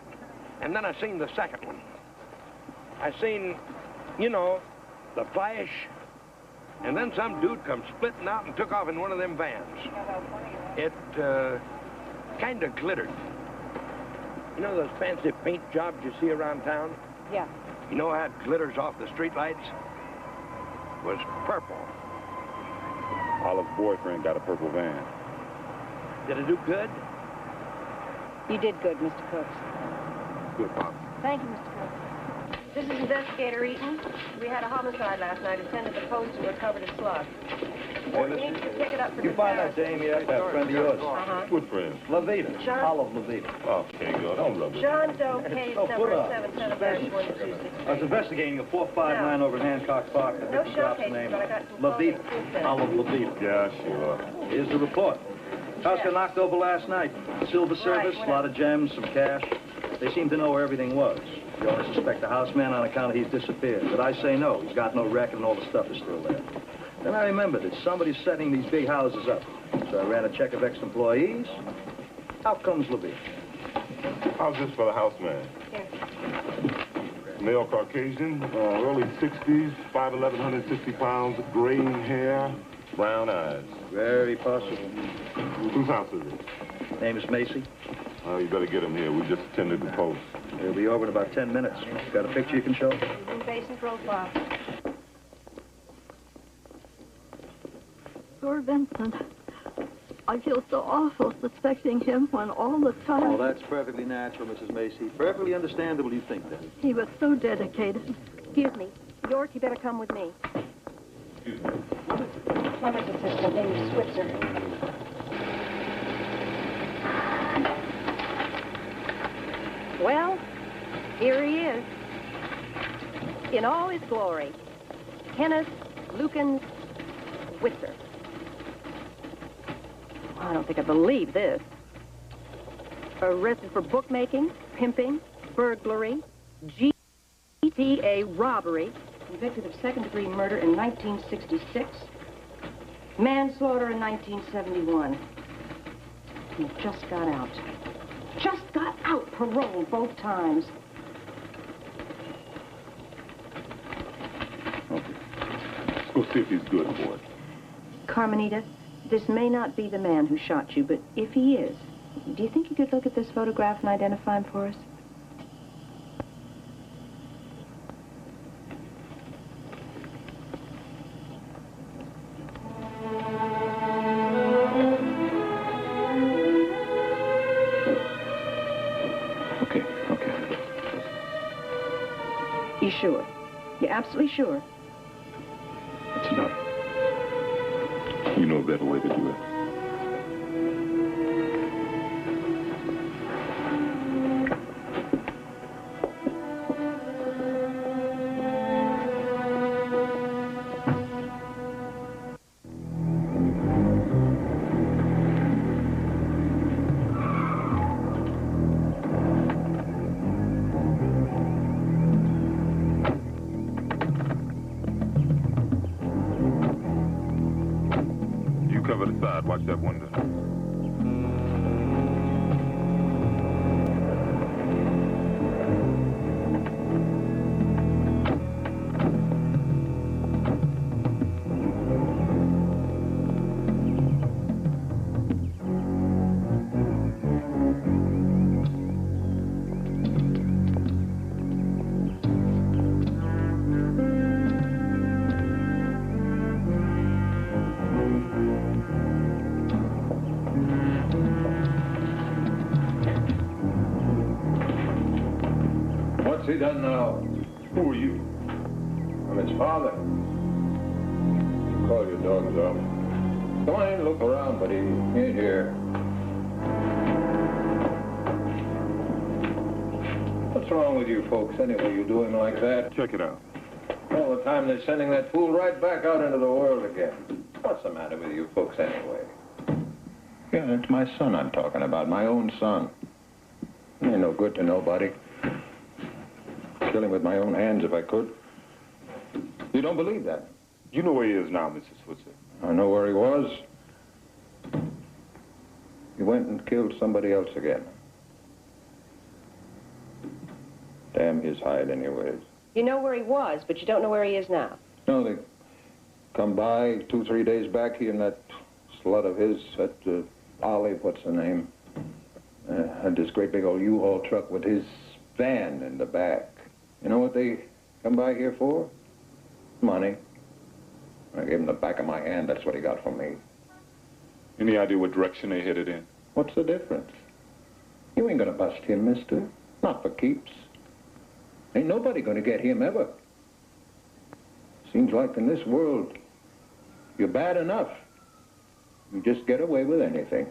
and then I seen the second one. I seen, you know, the flash, and then some dude come splitting out and took off in one of them vans. It kind of glittered. You know those fancy paint jobs you see around town? Yeah. You know how it glitters off the streetlights? It was purple. Olive's boyfriend got a purple van. Did it do good? You did good, Mr. Cooks. Good, Pop. Thank you, Mr. Cooks. This is Investigator Eaton. We had a homicide last night. Attended the post and recovered a slug. We need you to pick it up for You find that dame yet? That friend of yours? Uh-huh. Good friend. Levita. John? Olive Levita. Okay, girl, don't rub it. John Doe, case Oh, put number up. 77-1263. I was investigating a 459 over in Hancock Park. The No victim drops the showcases, name. but I got some Levita. photos too. Olive Levita. Yeah, sure. Here's the report. House got knocked over last night. Silver service, a lot of gems, some cash. They seem to know where everything was. You only suspect the houseman on account of he's disappeared. But I say no. He's got no record and all the stuff is still there. Then I remembered that somebody's setting these big houses up. So I ran a check of ex-employees. Out comes Levita. How's this for the houseman? Male Caucasian, early 60s, 5'11", 160 pounds, graying hair, brown eyes. Very possible. Whose house is it? Name is Macy. Oh, you better get him here. We just attended the post. He'll be over in about 10 minutes. Got a picture you can show? Basin profile. Poor Vincent. I feel so awful suspecting him when all the time... Oh, that's perfectly natural, Mrs. Macy. Perfectly understandable you think that. He was so dedicated. Excuse me. York, you better come with me. Excuse me. Plumber's assistant, name is Switzer. Well, here he is. In all his glory. Kenneth Lukens Switzer. I don't think I believe this. Arrested for bookmaking, pimping, burglary, GTA robbery, convicted of second-degree murder in 1966, manslaughter in 1971. He just got out. Just got out, parole both times. Okay. Let's go see if he's good, boy. Carmenita, this may not be the man who shot you, but if he is, do you think you could look at this photograph and identify him for us? Okay. You sure? You absolutely sure? That's enough. You know a better way to do it. You cover the side. Watch that window. What's he done now? Who are you? I'm his father. Call your dogs off. Come on in, look around, but he ain't here. What's wrong with you folks anyway? You do him like that? Check it out. All the time they're sending that fool right back out into the world again. What's the matter with you folks anyway? Yeah, it's my son I'm talking about, my own son. He ain't no good to nobody. Kill him with my own hands if I could. You don't believe that? You know where he is now, Mrs. Switzer. I know where he was. He went and killed somebody else again. Damn his hide anyways. You know where he was, but you don't know where he is now. No, they come by 2-3 days back, he and that slut of his, that Olive, what's her name, had this great big old U-Haul truck with his van in the back. You know what they come by here for? Money. I gave him the back of my hand. That's what he got from me. Any idea what direction they headed in? What's the difference? You ain't gonna bust him, mister. Not for keeps. Ain't nobody gonna get him ever. Seems like in this world, you're bad enough. You just get away with anything.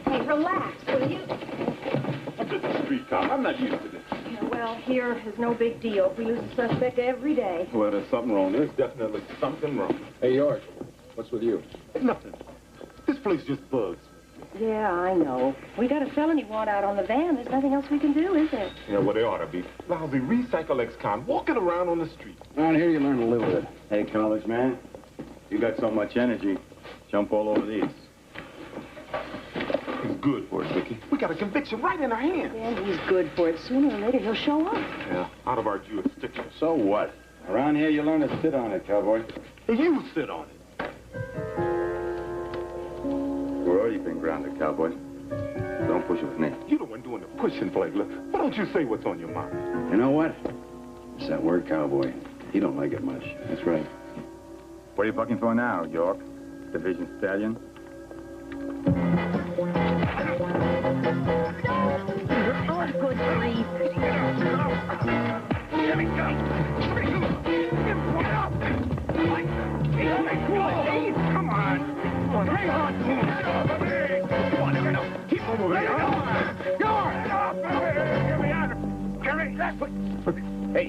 Hey, relax, will you? I'm just a street cop. I'm not used to this. Yeah, well, here is no big deal. We lose a suspect every day. Well, there's something wrong. There's definitely something wrong. Hey, York, what's with you? Nothing. This place just bugs. Yeah, I know. We got a felony warrant out on the van. There's nothing else we can do, is there? Yeah, well, they ought to be. Lousy recycle ex-con walking around on the street. Around here, you learn to live with it. Hey, college man, you got so much energy. Jump all over these. He's good for it, Vicky. We got a conviction right in our hands. Yeah, he's good for it. Sooner or later, he'll show up. Yeah, out of our jurisdiction. So what? Around here, you learn to sit on it, cowboy. And you sit on it. Where are you been grounded, cowboy? Don't push it with me. You're the one doing the pushing, Flagler. Why don't you say what's on your mind? You know what? It's that word cowboy. He don't like it much. That's right. What are you bucking for now, York? Division Stallion? Oh, good grief. Let me go. Come on. Hang on to him. Come on, keep on moving. Get me out of Jerry, hey.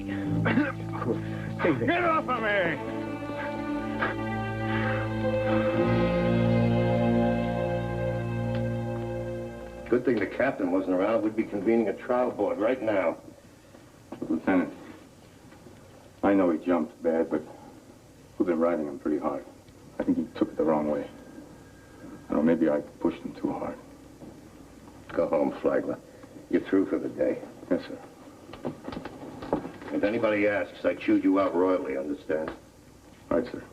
Get off of me. Good thing the captain wasn't around. We'd be convening a trial board right now. Lieutenant, I know he jumped bad, but we've been riding him pretty hard. I think he took it the wrong way. I don't know, maybe I pushed him too hard. Go home, Flagler. You're through for the day. Yes, sir. If anybody asks, I chewed you out royally, understand? Right, sir.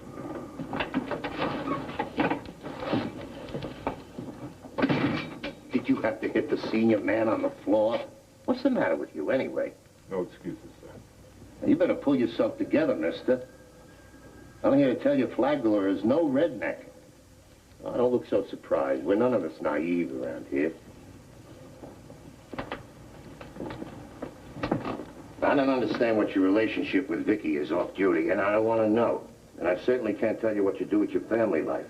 Did you have to hit the senior man on the floor? What's the matter with you, anyway? No excuses, sir. You better pull yourself together, mister. I'm here to tell you Flagler is no redneck. Oh, don't look so surprised. We're none of us naive around here. I don't understand what your relationship with Vicky is off duty, and I don't want to know. And I certainly can't tell you what you do with your family life.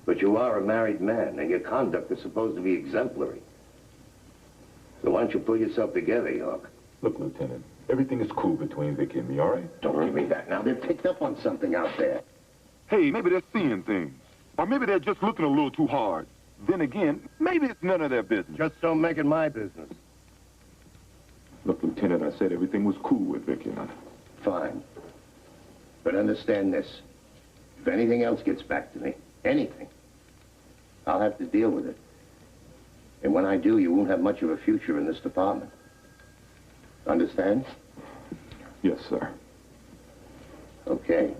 But you are a married man, and your conduct is supposed to be exemplary. So why don't you pull yourself together, York? Look, Lieutenant, everything is cool between Vicky and me, all right? Don't give me that now. They're picked up on something out there. Hey, maybe they're seeing things. Or maybe they're just looking a little too hard. Then again, maybe it's none of their business. Just don't make it my business. Lieutenant, I said everything was cool with Vicky and I. Fine. But understand this. If anything else gets back to me, anything, I'll have to deal with it. And when I do, you won't have much of a future in this department. Understand? Yes, sir. Okay.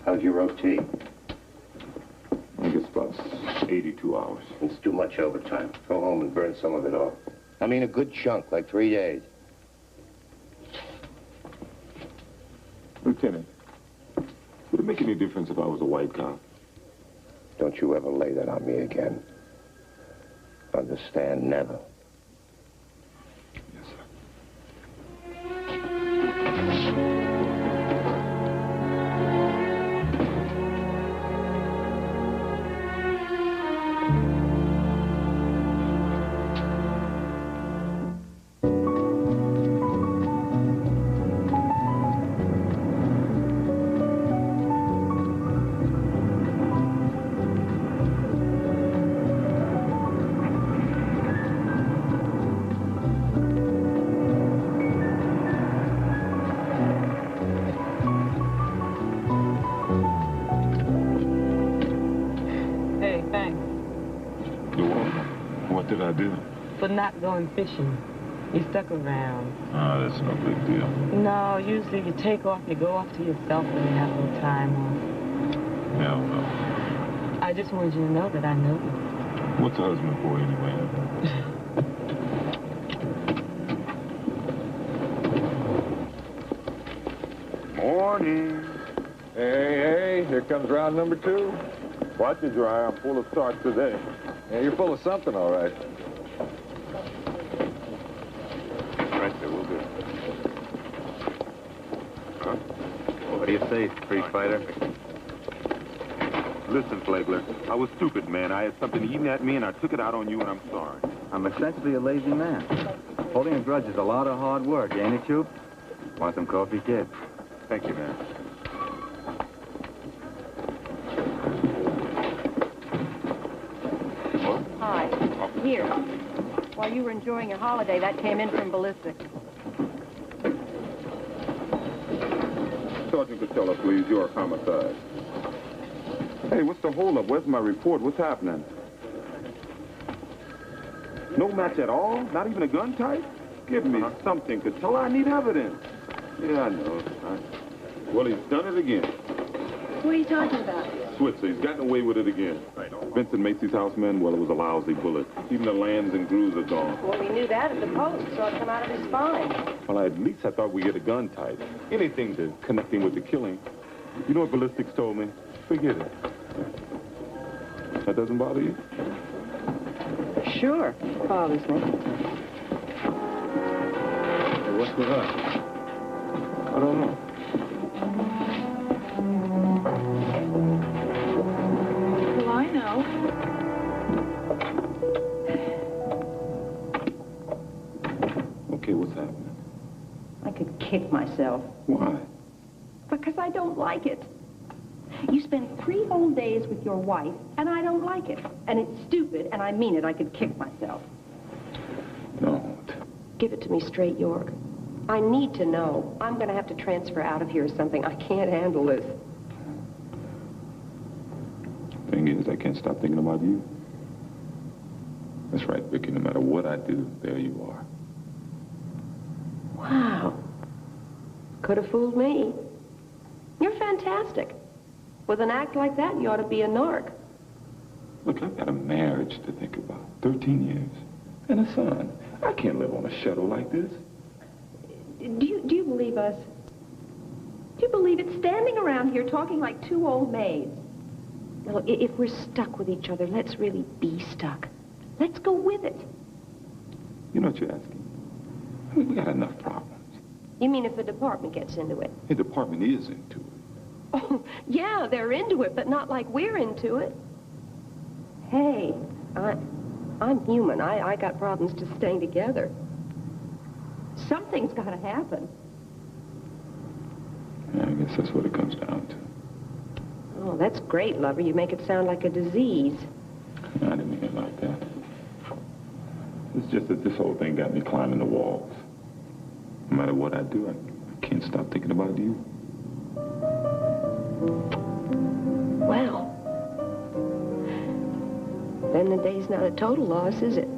How's your OT? I think it's about 82 hours. It's too much overtime. Go home and burn some of it off. I mean a good chunk, like 3 days. Lieutenant, would it make any difference if I was a white cop? Don't you ever lay that on me again. Understand? Never. Yes, sir. For not going fishing. You stuck around. Oh, that's no big deal. No, usually you take off, you go off to yourself when you have no time off. Hell no. I just wanted you to know that I know you. What's a husband for anyway? Morning. Hey, here comes round number 2. Watch it dry. I'm full of starch today. Yeah, you're full of something, all right. Right there, we'll do. Huh? What do you say, street fighter? Listen, Flagler, I was stupid, man. I had something eating at me, and I took it out on you, and I'm sorry. I'm essentially a lazy man. Holding a grudge is a lot of hard work, ain't it, Choop? Want some coffee, kid? Thank you, man. Hi. Here. While you were enjoying your holiday, that came in from ballistic. Sergeant Costello, please. You're a homicide. Hey, what's the holdup? Where's my report? What's happening? No match at all? Not even a gun type? Give me something, Costello. I need evidence. Yeah, I know. Well, he's done it again. What are you talking about? Switzer, he's gotten away with it again. Vincent Macy's house, man, well, it was a lousy bullet. Even the lands and grooves are gone. Well, we knew that at the post. Saw it come out of his spine. Well, at least I thought we'd get a gun type. Anything to connect him with the killing. You know what ballistics told me? Forget it. That doesn't bother you? Sure, it bothers me. Hey, what's with her? I don't know. Well, I know. Okay, what's happening? I could kick myself. Why? Because I don't like it. You spend 3 whole days with your wife, and I don't like it. And it's stupid, and I mean it. I could kick myself. Don't. Give it to me straight, York. I need to know. I'm going to have to transfer out of here or something. I can't handle this. Thing is, I can't stop thinking about you. That's right, Vicky. No matter what I do, there you are. Wow. Could have fooled me. You're fantastic. With an act like that, you ought to be a narc. Look, I've got a marriage to think about. 13 years. And a son. I can't live on a shuttle like this. Do you believe us? Do you believe it? Standing around here talking like 2 old maids. Now, look, if we're stuck with each other, let's really be stuck. Let's go with it. You know what you're asking? I mean, we got enough problems. You mean if the department gets into it? The department is into it. Oh, yeah, they're into it, but not like we're into it. Hey, I'm human. I got problems just staying together. Something's got to happen. Yeah, I guess that's what it comes down to. Oh, that's great, lover. You make it sound like a disease. I didn't mean it like that. It's just that this whole thing got me climbing the walls. No matter what I do, I can't stop thinking about you. Well, then the day's not a total loss, is it?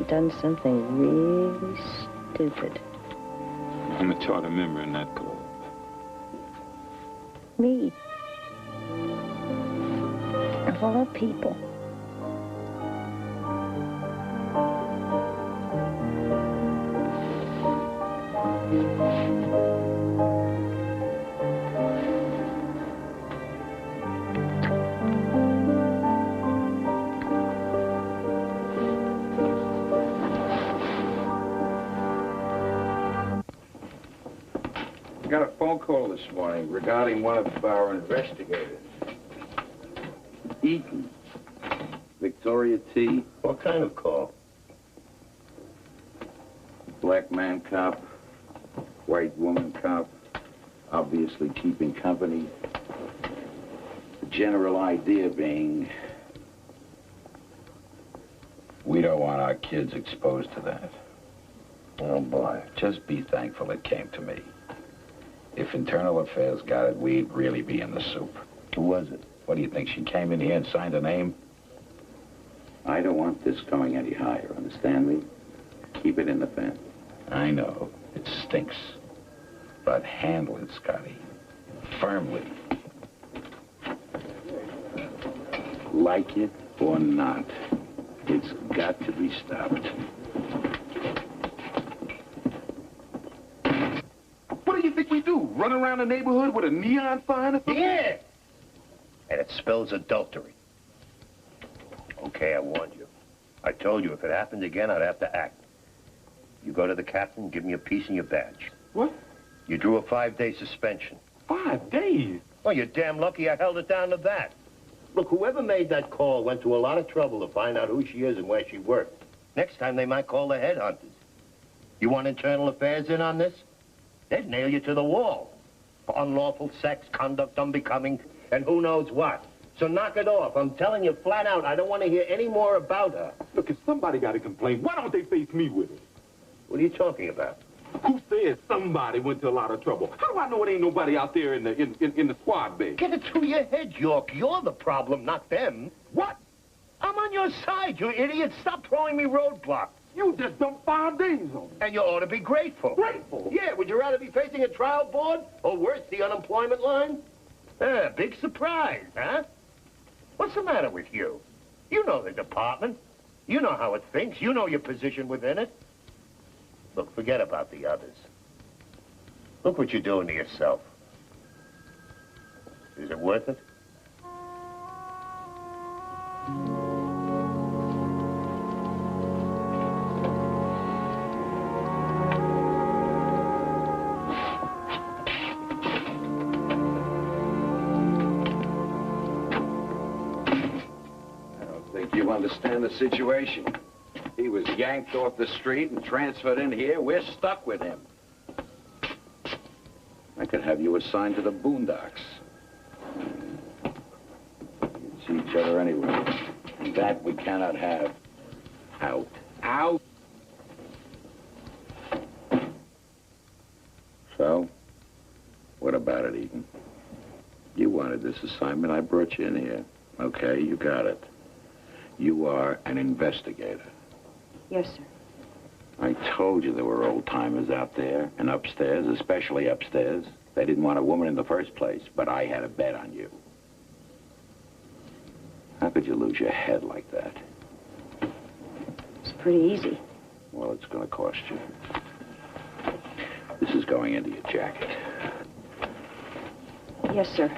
Done something really stupid. I'm a charter member in that club. Me. Of all people. I got a phone call this morning regarding one of our investigators. Eaton. Victoria T. What kind of call? Black man cop, white woman cop, obviously keeping company. The general idea being, we don't want our kids exposed to that. Oh, boy, just be thankful it came to me. If Internal Affairs got it, we'd really be in the soup. Who was it? What do you think? She came in here and signed a name? I don't want this going any higher, understand me? Keep it in the pen. I know. It stinks. But handle it, Scotty. Firmly. Like it or not, it's got to be stopped. What do you think we do? Run around the neighborhood with a neon sign or something? Yeah! And it spells adultery. Okay, I warned you. I told you if it happened again, I'd have to act. You go to the captain, give me a piece in your badge. What? You drew a 5-day suspension. 5 days? Oh, you're damn lucky I held it down to that. Look, whoever made that call went to a lot of trouble to find out who she is and where she worked. Next time, they might call the headhunters. You want Internal Affairs in on this? They'd nail you to the wall. For unlawful sex, conduct unbecoming, and who knows what. So knock it off. I'm telling you flat out, I don't want to hear any more about her. Look, if somebody got a complaint, why don't they face me with it? What are you talking about? Who said somebody went to a lot of trouble? How do I know it ain't nobody out there in the squad bay? Get it through your head, York. You're the problem, not them. What? I'm on your side, you idiot. Stop throwing me roadblocks. You just dumped 5 days on me. And you ought to be grateful. Grateful? Yeah, would you rather be facing a trial board? Or worse, the unemployment line? Big surprise, huh? What's the matter with you? You know the department. You know how it thinks. You know your position within it. Look, forget about the others. Look what you're doing to yourself. Is it worth it? You understand the situation. He was yanked off the street and transferred in here. We're stuck with him. I could have you assigned to the boondocks. You'd see each other anyway. And that we cannot have. Out. Out! So, what about it, Eaton? You wanted this assignment. I brought you in here. Okay, you got it. You are an investigator. Yes, sir. I told you there were old-timers out there and upstairs, especially upstairs. They didn't want a woman in the first place, but I had a bet on you. How could you lose your head like that? It's pretty easy. Well, it's going to cost you. This is going into your jacket. Yes, sir.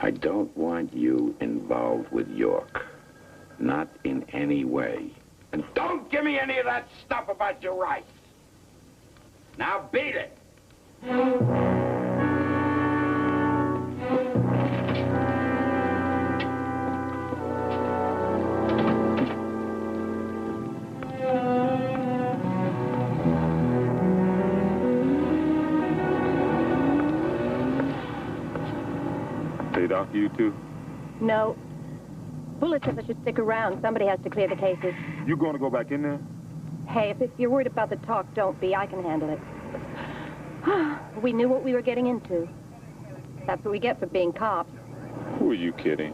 I don't want you involved with York. Not in any way. And don't give me any of that stuff about your rights. Now beat it! They dock you too? No. Bullet says I should stick around. Somebody has to clear the cases. You going to go back in there? Hey, if you're worried about the talk, don't be. I can handle it. We knew what we were getting into. That's what we get for being cops. Who are you kidding?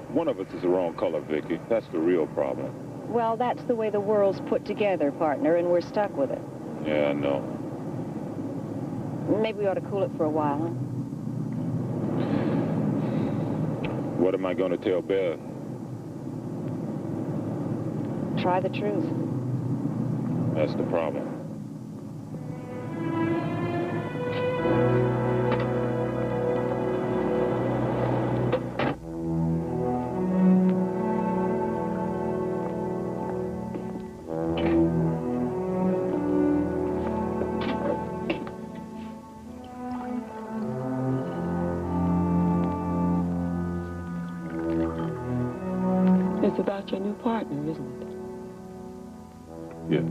One of us is the wrong color, Vicky. That's the real problem. Well, that's the way the world's put together, partner, and we're stuck with it. Yeah, I know. Maybe we ought to cool it for a while, huh? What am I going to tell Bev? Try the truth. That's the problem. It's about your new partner, isn't it? Yeah.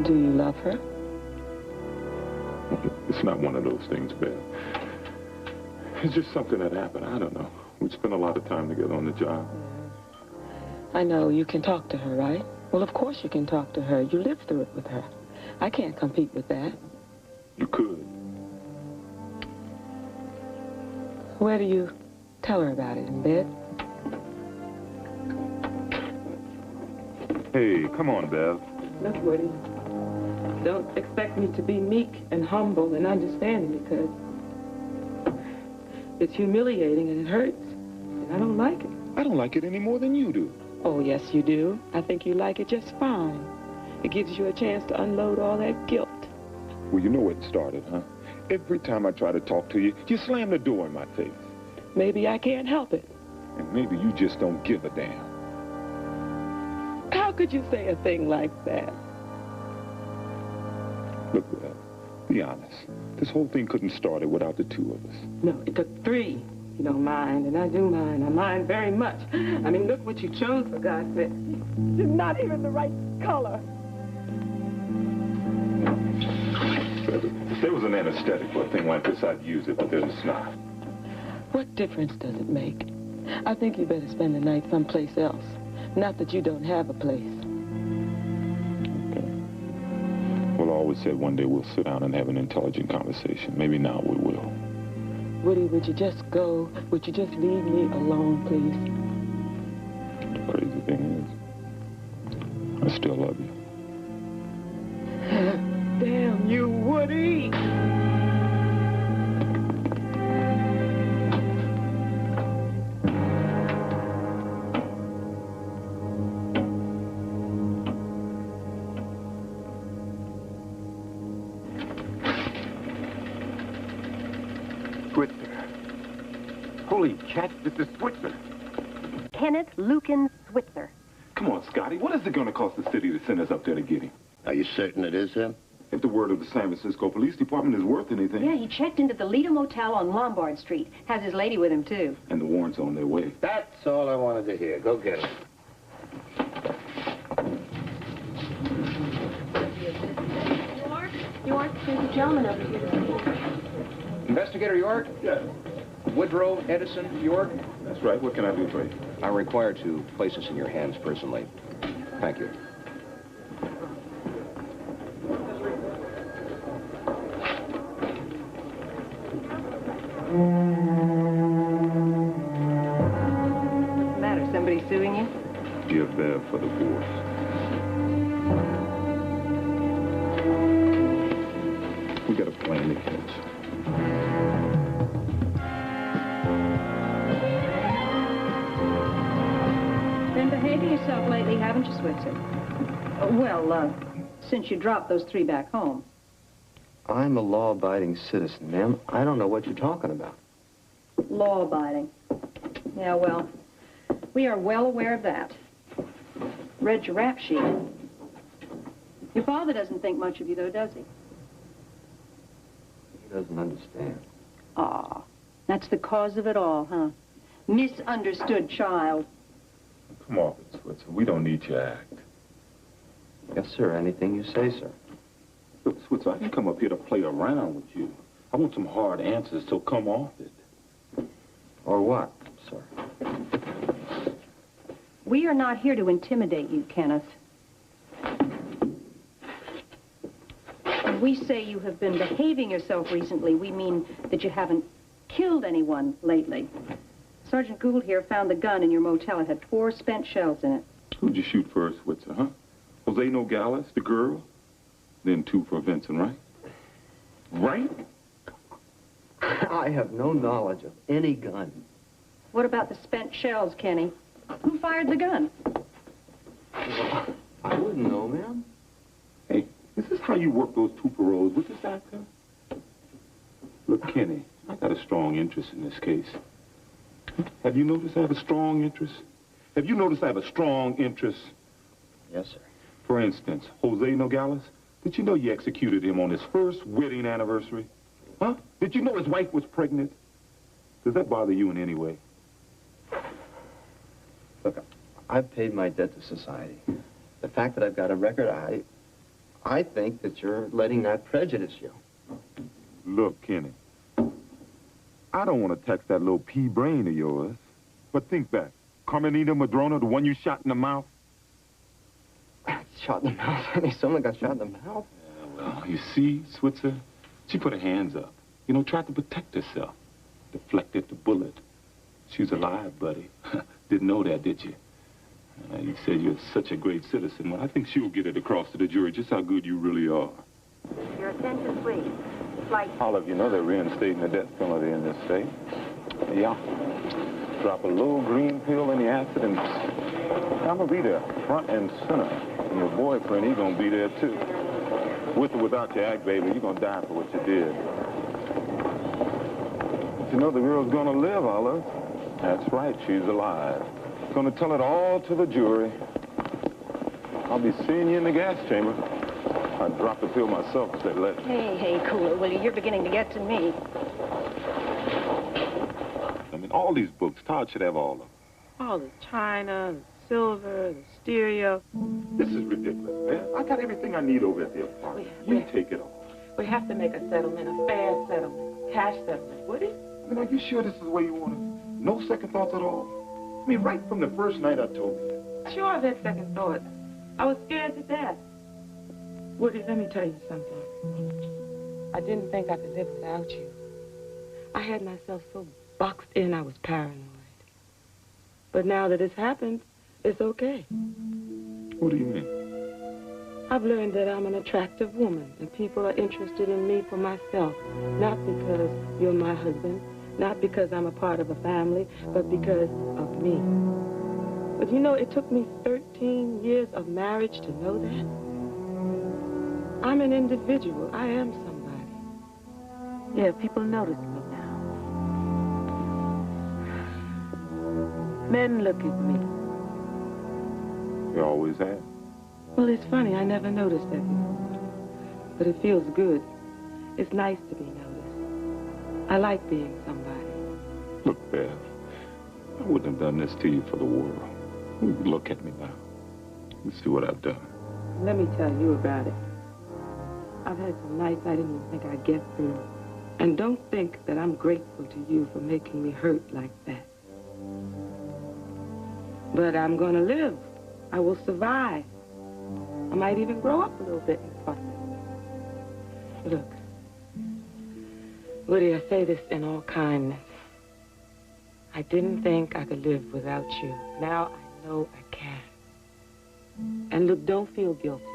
Do you love her? It's not one of those things, Bev. It's just something that happened. I don't know. We spent a lot of time together on the job. I know you can talk to her, right? Well, of course you can talk to her. You lived through it with her. I can't compete with that. You could. Where do you tell her about it? In bed? Hey, come on, Bev. Look, Woody. Don't expect me to be meek and humble and understanding because it's humiliating and it hurts. And I don't like it. I don't like it any more than you do. Oh, yes, you do. I think you like it just fine. It gives you a chance to unload all that guilt. Well, you know where it started, huh? Every time I try to talk to you, you slam the door in my face. Maybe I can't help it. And maybe you just don't give a damn. How could you say a thing like that? Look, be honest. This whole thing couldn't start it without the two of us. No, it took three. You don't mind, and I do mind. I mind very much. I mean, look what you chose, for God's sake. You're not even the right color. If there was an anesthetic for a thing like this, I'd use it, but there's not. What difference does it make? I think you better spend the night someplace else. Not that you don't have a place. Okay. Well, I always said one day we'll sit down and have an intelligent conversation. Maybe now we will. Woody, would you just go? Would you just leave me alone, please? The crazy thing is, I still love you. Damn you, Woody! Switzer. Holy cats, this is Switzer. Kenneth Lucan Switzer. Come on, Scotty. What is it going to cost the city to send us up there to get him? Are you certain it is him? If the word of the San Francisco Police Department is worth anything. Yeah, he checked into the Lido Motel on Lombard Street. Has his lady with him, too. And the warrant's on their way. That's all I wanted to hear. Go get him. York, there's a gentleman over here. Investigator York? Yes. Woodrow Edison York? That's right. What can I do for you? I'm required to place this in your hands personally. Thank you. What's the matter? Somebody suing you? Give Bev for divorce. We got a plan to catch. Been behaving yourself lately, haven't you, Switzer? Well, since you dropped those 3 back home. I'm a law-abiding citizen, ma'am. I don't know what you're talking about. Law-abiding. Yeah, well, we are well aware of that. Read your rap sheet. Your father doesn't think much of you, though, does he? He doesn't understand. Ah, that's the cause of it all, huh? Misunderstood child. Come on, Switzer. We don't need your act. Yes, sir. Anything you say, sir. Look, Switzer, I didn't come up here to play around with you. I want some hard answers, so come off it. Or what, sir? We are not here to intimidate you, Kenneth. When we say you have been behaving yourself recently, we mean that you haven't killed anyone lately. Sergeant Gould here found the gun in your motel. It had 4 spent shells in it. Who'd you shoot first, Switzer, huh? Jose Nogales, the girl? Then 2 for Vincent, right? Right? I have no knowledge of any gun. What about the spent shells, Kenny? Who fired the gun? Well, I wouldn't know, ma'am. Hey, is this how you work those 2 paroles with this actor? Look, Kenny, I got a strong interest in this case. Have you noticed I have a strong interest? Have you noticed I have a strong interest? Yes, sir. For instance, Jose Nogales, did you know you executed him on his first wedding anniversary? Huh? Did you know his wife was pregnant? Does that bother you in any way? Look, I've paid my debt to society. The fact that I've got a record, I think that you're letting that prejudice you. Look, Kenny, I don't want to tax that little pea brain of yours, but think back. Carmenita Madrona, the one you shot in the mouth? Shot in the mouth? I mean, someone got shot in the mouth? Yeah, well, you see, Switzer, she put her hands up. You know, tried to protect herself. Deflected the bullet. She's alive, buddy. Didn't know that, did you? You said you're such a great citizen. Well, I think she'll get it across to the jury just how good you really are. Your attention, please. Flight. All of you know they're reinstating the death penalty in this state. Yeah. Drop a little green pill in the acid and I'm gonna be there, front and center. And your boyfriend, he's gonna be there too. With or without your act, baby, you're gonna die for what you did. But you know the girl's gonna live, Olive. That's right, she's alive. Gonna tell it all to the jury. I'll be seeing you in the gas chamber. I dropped the pill myself, said let me. Hey, cool it, will you? You're beginning to get to me. I mean, all these books, Todd should have all of them. All the china, the silver, the stereo. This is ridiculous, man. I got everything I need over at the apartment. You take it all. We have to make a settlement, a fair settlement, cash settlement, would it? I mean, are you sure this is the way you want it? No second thoughts at all? I mean, right from the first night I told you. Sure, I've had second thoughts. I was scared to death. Woody, let me tell you something. I didn't think I could live without you. I had myself so boxed in, I was paranoid. But now that it's happened, it's okay. What do you mean? I've learned that I'm an attractive woman, and people are interested in me for myself. Not because you're my husband, not because I'm a part of a family, but because of me. But you know, it took me 13 years of marriage to know that. I'm an individual. I am somebody. Yeah, people notice me now. Men look at me. You always have. Well, it's funny. I never noticed that before. But it feels good. It's nice to be noticed. I like being somebody. Look, Bev, I wouldn't have done this to you for the world. Look at me now. You see what I've done. Let me tell you about it. I've had some nights I didn't even think I'd get through. And don't think that I'm grateful to you for making me hurt like that. But I'm gonna live. I will survive. I might even grow up a little bit in the process. Look, Woody, I say this in all kindness. I didn't think I could live without you. Now I know I can. And look, don't feel guilty.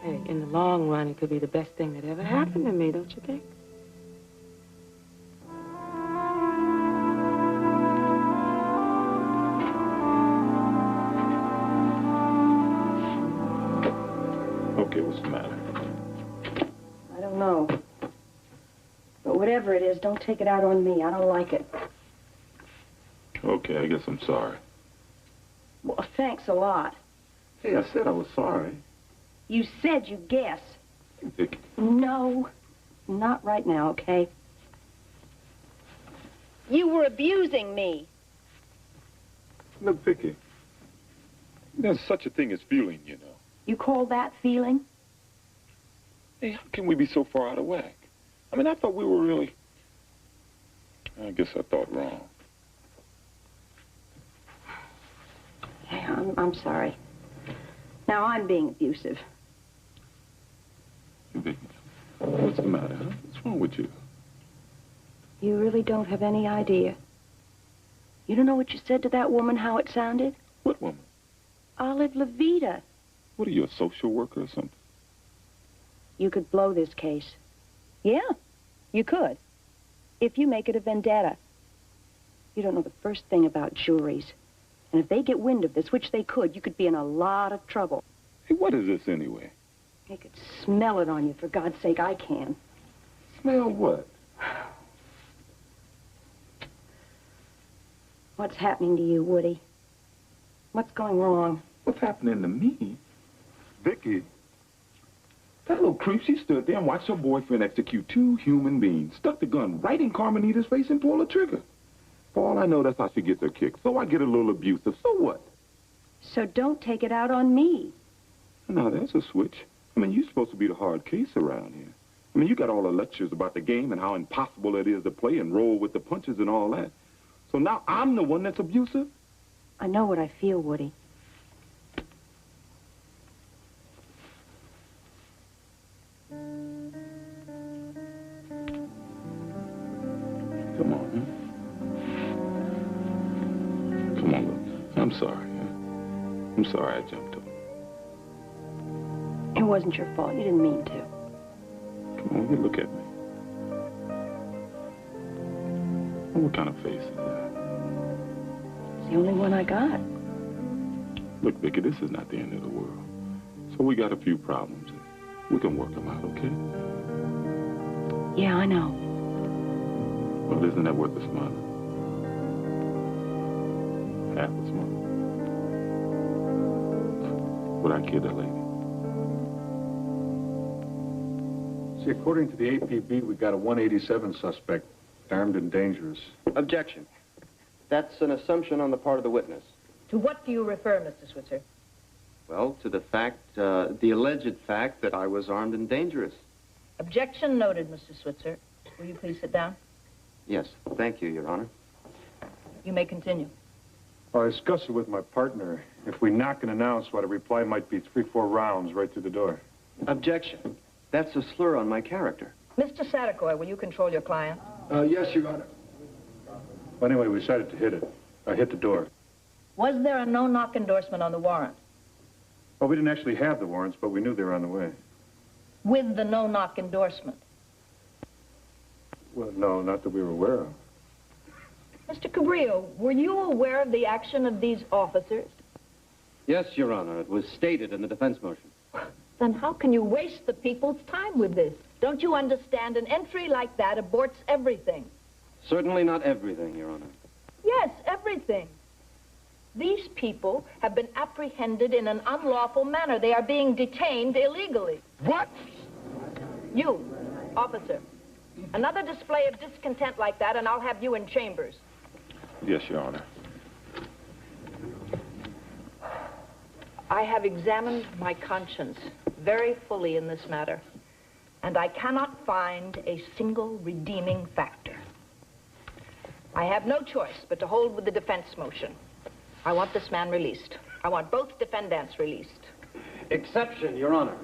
Hey, in the long run, it could be the best thing that ever happened to me, don't you think? Okay, what's the matter? I don't know. But whatever it is, don't take it out on me. I don't like it. Okay, I guess I'm sorry. Well, thanks a lot. Hey, I said I was sorry. You said you guess. Vicky. No, not right now, okay? You were abusing me. Look, Vicky, there's such a thing as feeling, you know. You call that feeling? Hey, how can we be so far out of whack? I mean, I thought we were really... I guess I thought wrong. Hey, I'm sorry. Now I'm being abusive. Vicky, what's the matter, huh? What's wrong with you? You really don't have any idea. You don't know what you said to that woman, how it sounded? What woman? Olive Levita. What are you, a social worker or something? You could blow this case. Yeah, you could. If you make it a vendetta. You don't know the first thing about juries. And if they get wind of this, which they could, you could be in a lot of trouble. Hey, what is this anyway? They could smell it on you, for God's sake, I can. Smell what? What's happening to you, Woody? What's going wrong? What's happening to me? Vicky, that little creep, she stood there and watched her boyfriend execute 2 human beings, stuck the gun right in Carmenita's face and pulled the trigger. For all I know, that's how she gets her kick. So I get a little abusive. So what? So don't take it out on me. Now, there's a switch. I mean, you're supposed to be the hard case around here. I mean, you got all the lectures about the game and how impossible it is to play and roll with the punches and all that. So now I'm the one that's abusive? I know what I feel, Woody. Come on, huh? Come on, look. I'm sorry. Huh? I'm sorry I jumped up. It wasn't your fault. You didn't mean to. Come on, you look at me. What kind of face is that? It's the only one I got. Look, Vicky, this is not the end of the world. So we got a few problems. And we can work them out, okay? Yeah, I know. Well, isn't that worth a smile? Half a smile. Would I kid a lady? See, according to the APB, we got a 187 suspect, armed and dangerous. Objection. That's an assumption on the part of the witness. To what do you refer, Mr. Switzer? Well, to the fact, the alleged fact that I was armed and dangerous. Objection noted, Mr. Switzer. Will you please sit down? Yes, thank you, Your Honor. You may continue. I discussed it with my partner. If we knock and announce what a reply might be 3-4 rounds right through the door. Objection. That's a slur on my character. Mr. Sadakoy, will you control your client? Yes, Your Honor. Well, anyway, we decided to hit it. I hit the door. Was there a no-knock endorsement on the warrant? Well, we didn't actually have the warrants, but we knew they were on the way. With the no-knock endorsement? Well, no, not that we were aware of. Mr. Cabrillo, were you aware of the action of these officers? Yes, Your Honor. It was stated in the defense motion. Then how can you waste the people's time with this? Don't you understand an entry like that aborts everything? Certainly not everything, Your Honor. Yes, everything. These people have been apprehended in an unlawful manner. They are being detained illegally. What? You, officer, another display of discontent like that and I'll have you in chambers. Yes, Your Honor. I have examined my conscience very fully in this matter, and I cannot find a single redeeming factor. I have no choice but to hold with the defense motion. I want this man released. I want both defendants released. Exception, Your Honor.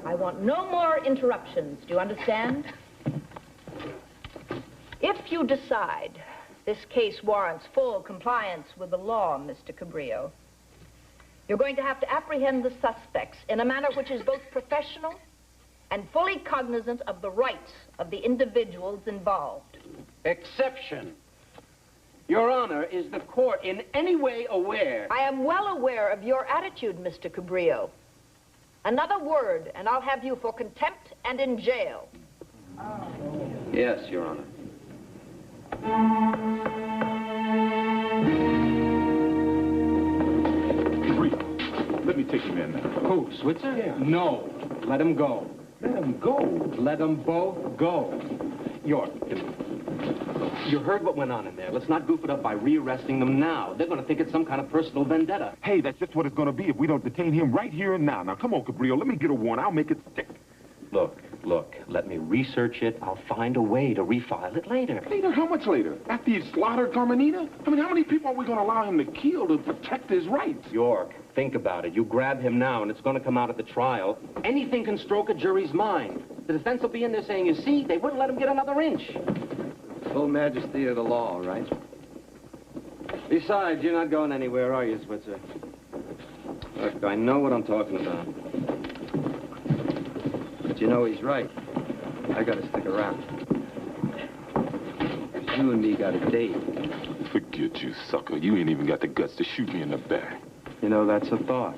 I want no more interruptions. Do you understand? If you decide this case warrants full compliance with the law, Mr. Cabrillo, You're going to have to apprehend the suspects in a manner which is both professional and fully cognizant of the rights of the individuals involved. Exception. Your Honor, is the court in any way aware? I am well aware of your attitude, Mr. Cabrillo. Another word, and I'll have you for contempt and in jail. Yes, Your Honor. Let me take him in now. Who, Switzer? Yeah. No. Let him go. Let him go. Let them both go. York, you heard what went on in there. Let's not goof it up by rearresting them now. They're going to think it's some kind of personal vendetta. Hey, that's just what it's going to be if we don't detain him right here and now. Now, come on, Cabrillo. Let me get a warrant. I'll make it stick. Look, let me research it. I'll find a way to refile it later. Later? How much later? After you slaughtered Carmenita? I mean, how many people are we going to allow him to kill to protect his rights? York, think about it. You grab him now, and it's going to come out at the trial. Anything can stroke a jury's mind. The defense will be in there saying, you see, they wouldn't let him get another inch. Full majesty of the law, right? Besides, you're not going anywhere, are you, Switzer? Look, I know what I'm talking about. But you know he's right. I gotta stick around. 'Cause you and me got a date. Forget you, sucker. You ain't even got the guts to shoot me in the back. You know, that's a thought.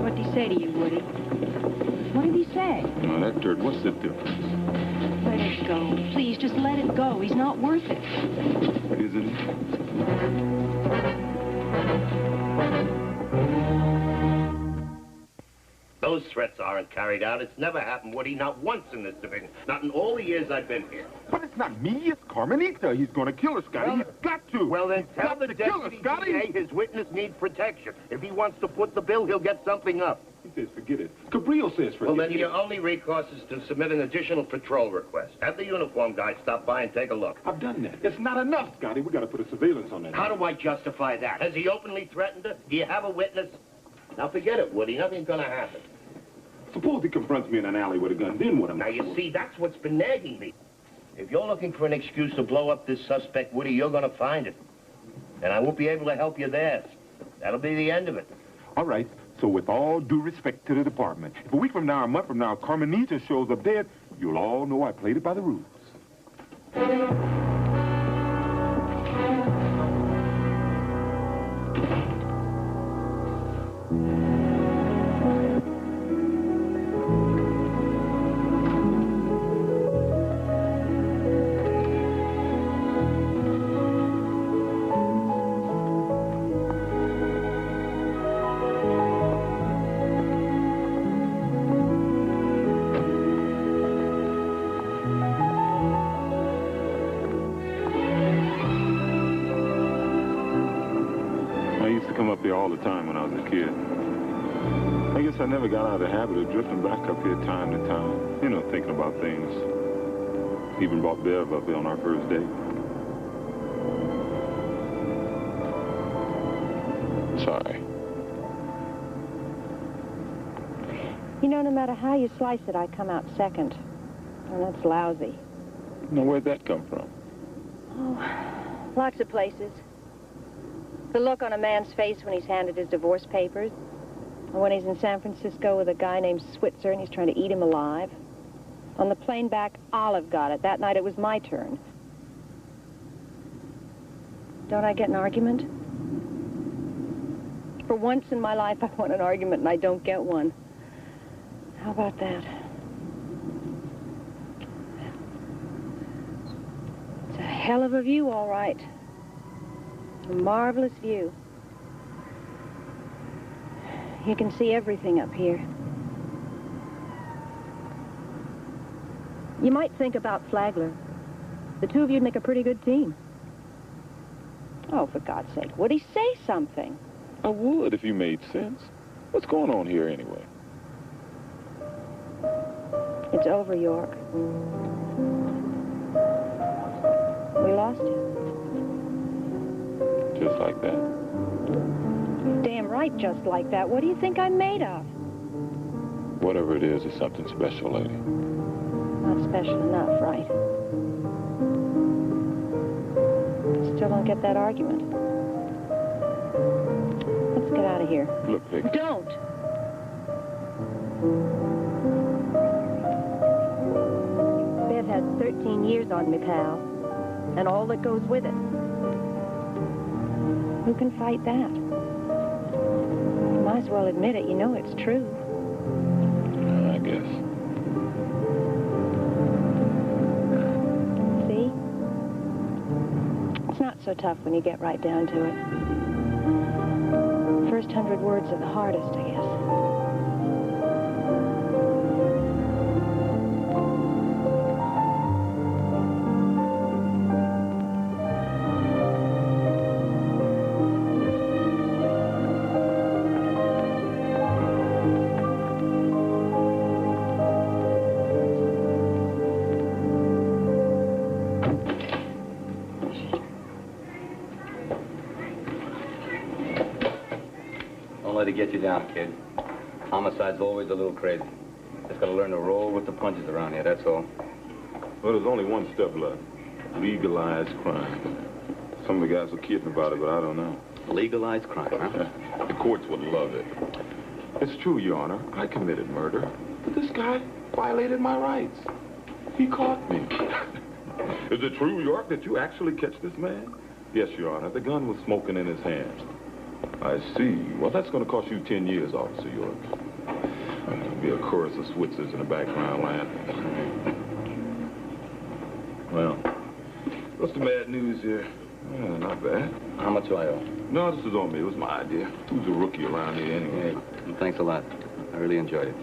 What did he say to you, Woody? What did he say? No, that dirt, what's the difference? Let it go. Please, just let it go. He's not worth it. Isn't it? Those threats aren't carried out. It's never happened, Woody, not once in this division. Not in all the years I've been here. But it's not me, it's Carmenita. He's going to kill her, Scotty. He's got to. Well, then He's tell got the to kill her, deputy Scotty. DA his witness needs protection. If he wants to foot the bill, he'll get something up. He says forget it. Cabrillo says forget it. Well, then your only recourse is to submit an additional patrol request. Have the uniform guy stop by and take a look. I've done that. It's not enough, Scotty. We got to put a surveillance on that. How do I justify that? Has he openly threatened her? Do you have a witness? Now, forget it, Woody. Nothing's going to happen. Suppose he confronts me in an alley with a gun, then what am I? Now, you see, that's what's been nagging me. If you're looking for an excuse to blow up this suspect, Woody, you're going to find it. And I won't be able to help you there. That'll be the end of it. All right. So with all due respect to the department, if a week from now, a month from now, Carmenita shows up dead, you'll all know I played it by the rules. All the time when I was a kid. I guess I never got out of the habit of drifting back up here time to time. You know, thinking about things. Even brought Bev up here on our first date. Sorry. You know, no matter how you slice it, I come out second. And that's lousy. Now, where'd that come from? Oh, lots of places. The look on a man's face when he's handed his divorce papers, or when he's in San Francisco with a guy named Switzer and he's trying to eat him alive. On the plane back, Olive got it. That night it was my turn. Don't I get an argument? For once in my life, I want an argument and I don't get one. How about that? It's a hell of a view, all right. A marvelous view. You can see everything up here. You might think about Flagler. The two of you'd make a pretty good team. Oh, for God's sake, would he say something? I would if you made sense. What's going on here anyway? It's over, York. We lost you. Just like that? Damn right, just like that. What do you think I'm made of? Whatever it is, it's something special, lady. Not special enough, right? still don't get that argument. Let's get out of here. Look, Vic. Don't! Bev has 13 years on me, pal. And all that goes with it. Who can fight that? Might as well admit it. You know it's true. I guess. See? It's not so tough when you get right down to it. First 100 words are the hardest, I guess. Get you down, kid. Homicide's always a little crazy. Just gotta learn to roll with the punches around here, that's all. Well, there's only one step left. Legalize crime. Some of the guys are kidding about it, but I don't know. Legalize crime, huh? The courts would love it. It's true, Your Honor. I committed murder. But this guy violated my rights. He caught me. Is it true, York, that you actually catch this man? Yes, Your Honor. The gun was smoking in his hand. I see. Well, that's going to cost you 10 years, Officer York. There'll be a chorus of Switzers in the background laughing. Well, what's the bad news here? Not bad. How much do I owe? No, this is on me. It was my idea. Who's a rookie around here anyway? Hey, thanks a lot. I really enjoyed it.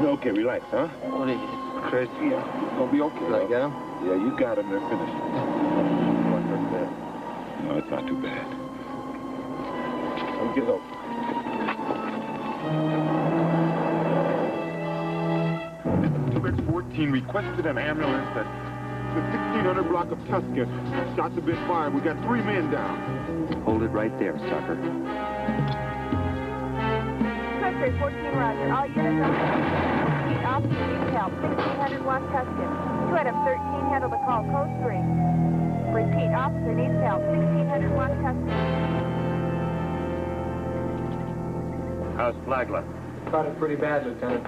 Okay, relax, huh? Oh, he's crazy. Gonna be okay. Did I get him? Yeah, you got him. They're finished. No, it's not too bad. Let me get over. X-14 requested an ambulance at the 1600 block of Tuscan. Shots have been fired. We got 3 men down. Hold it right there, sucker. Country 14 Roger. All units on officer needs help. 1600 West Tuscan. 2 out of 13 handle the call. Code 3. Repeat. Officer needs help. 1600 West Tuscan. How's Flagler? Caught it pretty bad, Lieutenant.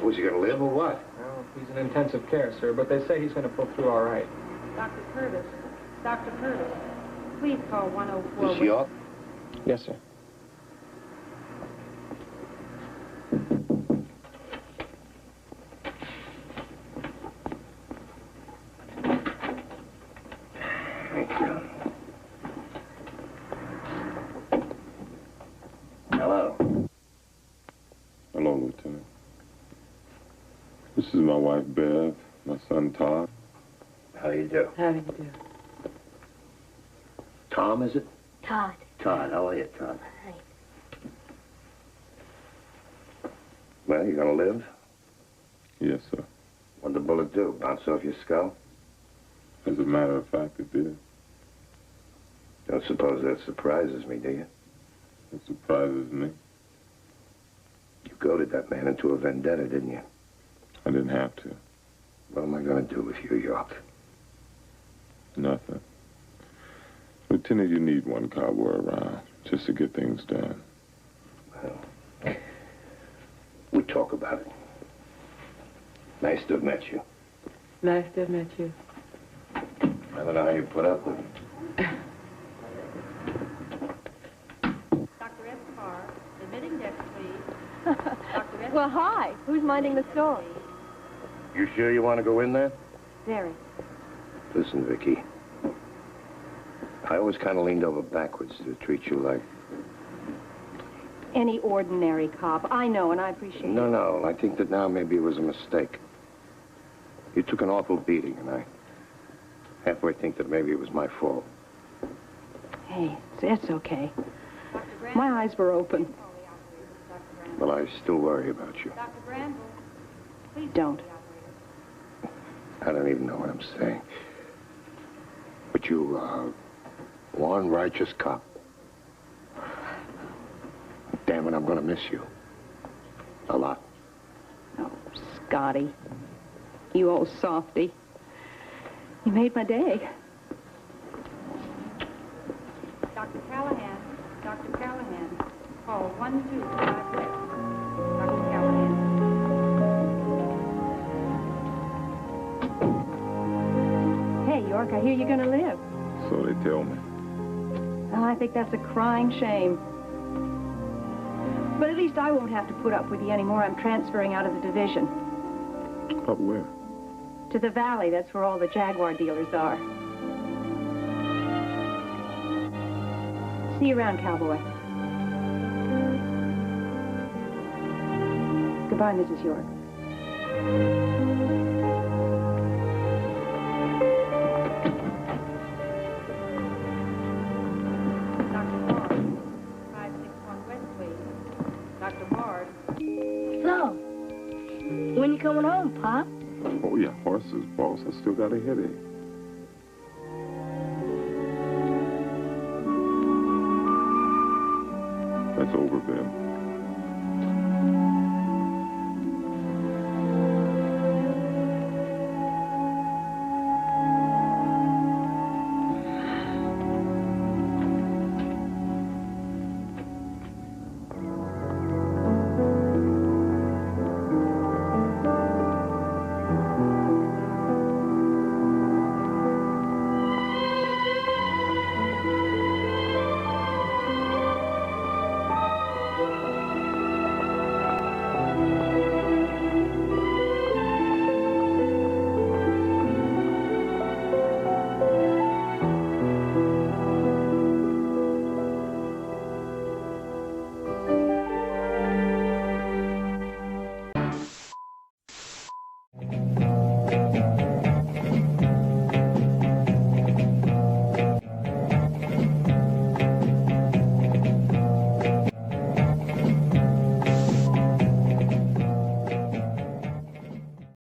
Was he gonna live or what? Well, he's in intensive care, sir, but they say he's gonna pull through all right. Dr. Purvis. Dr. Purvis. Please call 104. Is she off? Yes, sir. Thank you. Hello. Hello, Lieutenant. This is my wife, Bev, my son, Todd. How you do? How do you do? Tom, is it? Todd. Todd, how are you, Todd? Hi. Well, you gonna live? Yes, sir. What'd the bullet do? Bounce off your skull? As a matter of fact, it did. Don't suppose that surprises me, do you? It surprises me. You goaded that man into a vendetta, didn't you? I didn't have to. What am I gonna do with you, York? Nothing. Lieutenant, you need one cowboy around just to get things done. Well, we'll talk about it. Nice to have met you. Nice to have met you. I don't know how you put up with it. Dr. Escobar, admitting desk, please. Dr. Escobar. Well, hi. Who's minding the store? You sure you want to go in there? Very. Listen, Vicky. I always kind of leaned over backwards to treat you like any ordinary cop. I know, and I appreciate it. No, I think that now maybe it was a mistake. You took an awful beating, and I halfway think that maybe it was my fault. Hey, it's okay. My eyes were open. Well, I still worry about you. Dr. Bramble, please don't. I don't even know what I'm saying. But you are one righteous cop. Damn it, I'm gonna miss you. A lot. Oh, Scotty. You old softy. You made my day. Dr. Callahan. Dr. Callahan. Call 125 West. Dr. Callahan. Hey, York, I hear you're gonna live. So they tell me. Oh, I think that's a crying shame. But at least I won't have to put up with you anymore. I'm transferring out of the division. Up where? To the valley. That's where all the Jaguar dealers are. See you around, cowboy. Goodbye, Mrs. York. So, when you coming home, Pop? Oh, yeah, horses, boss. I still got a headache. That's over, Ben.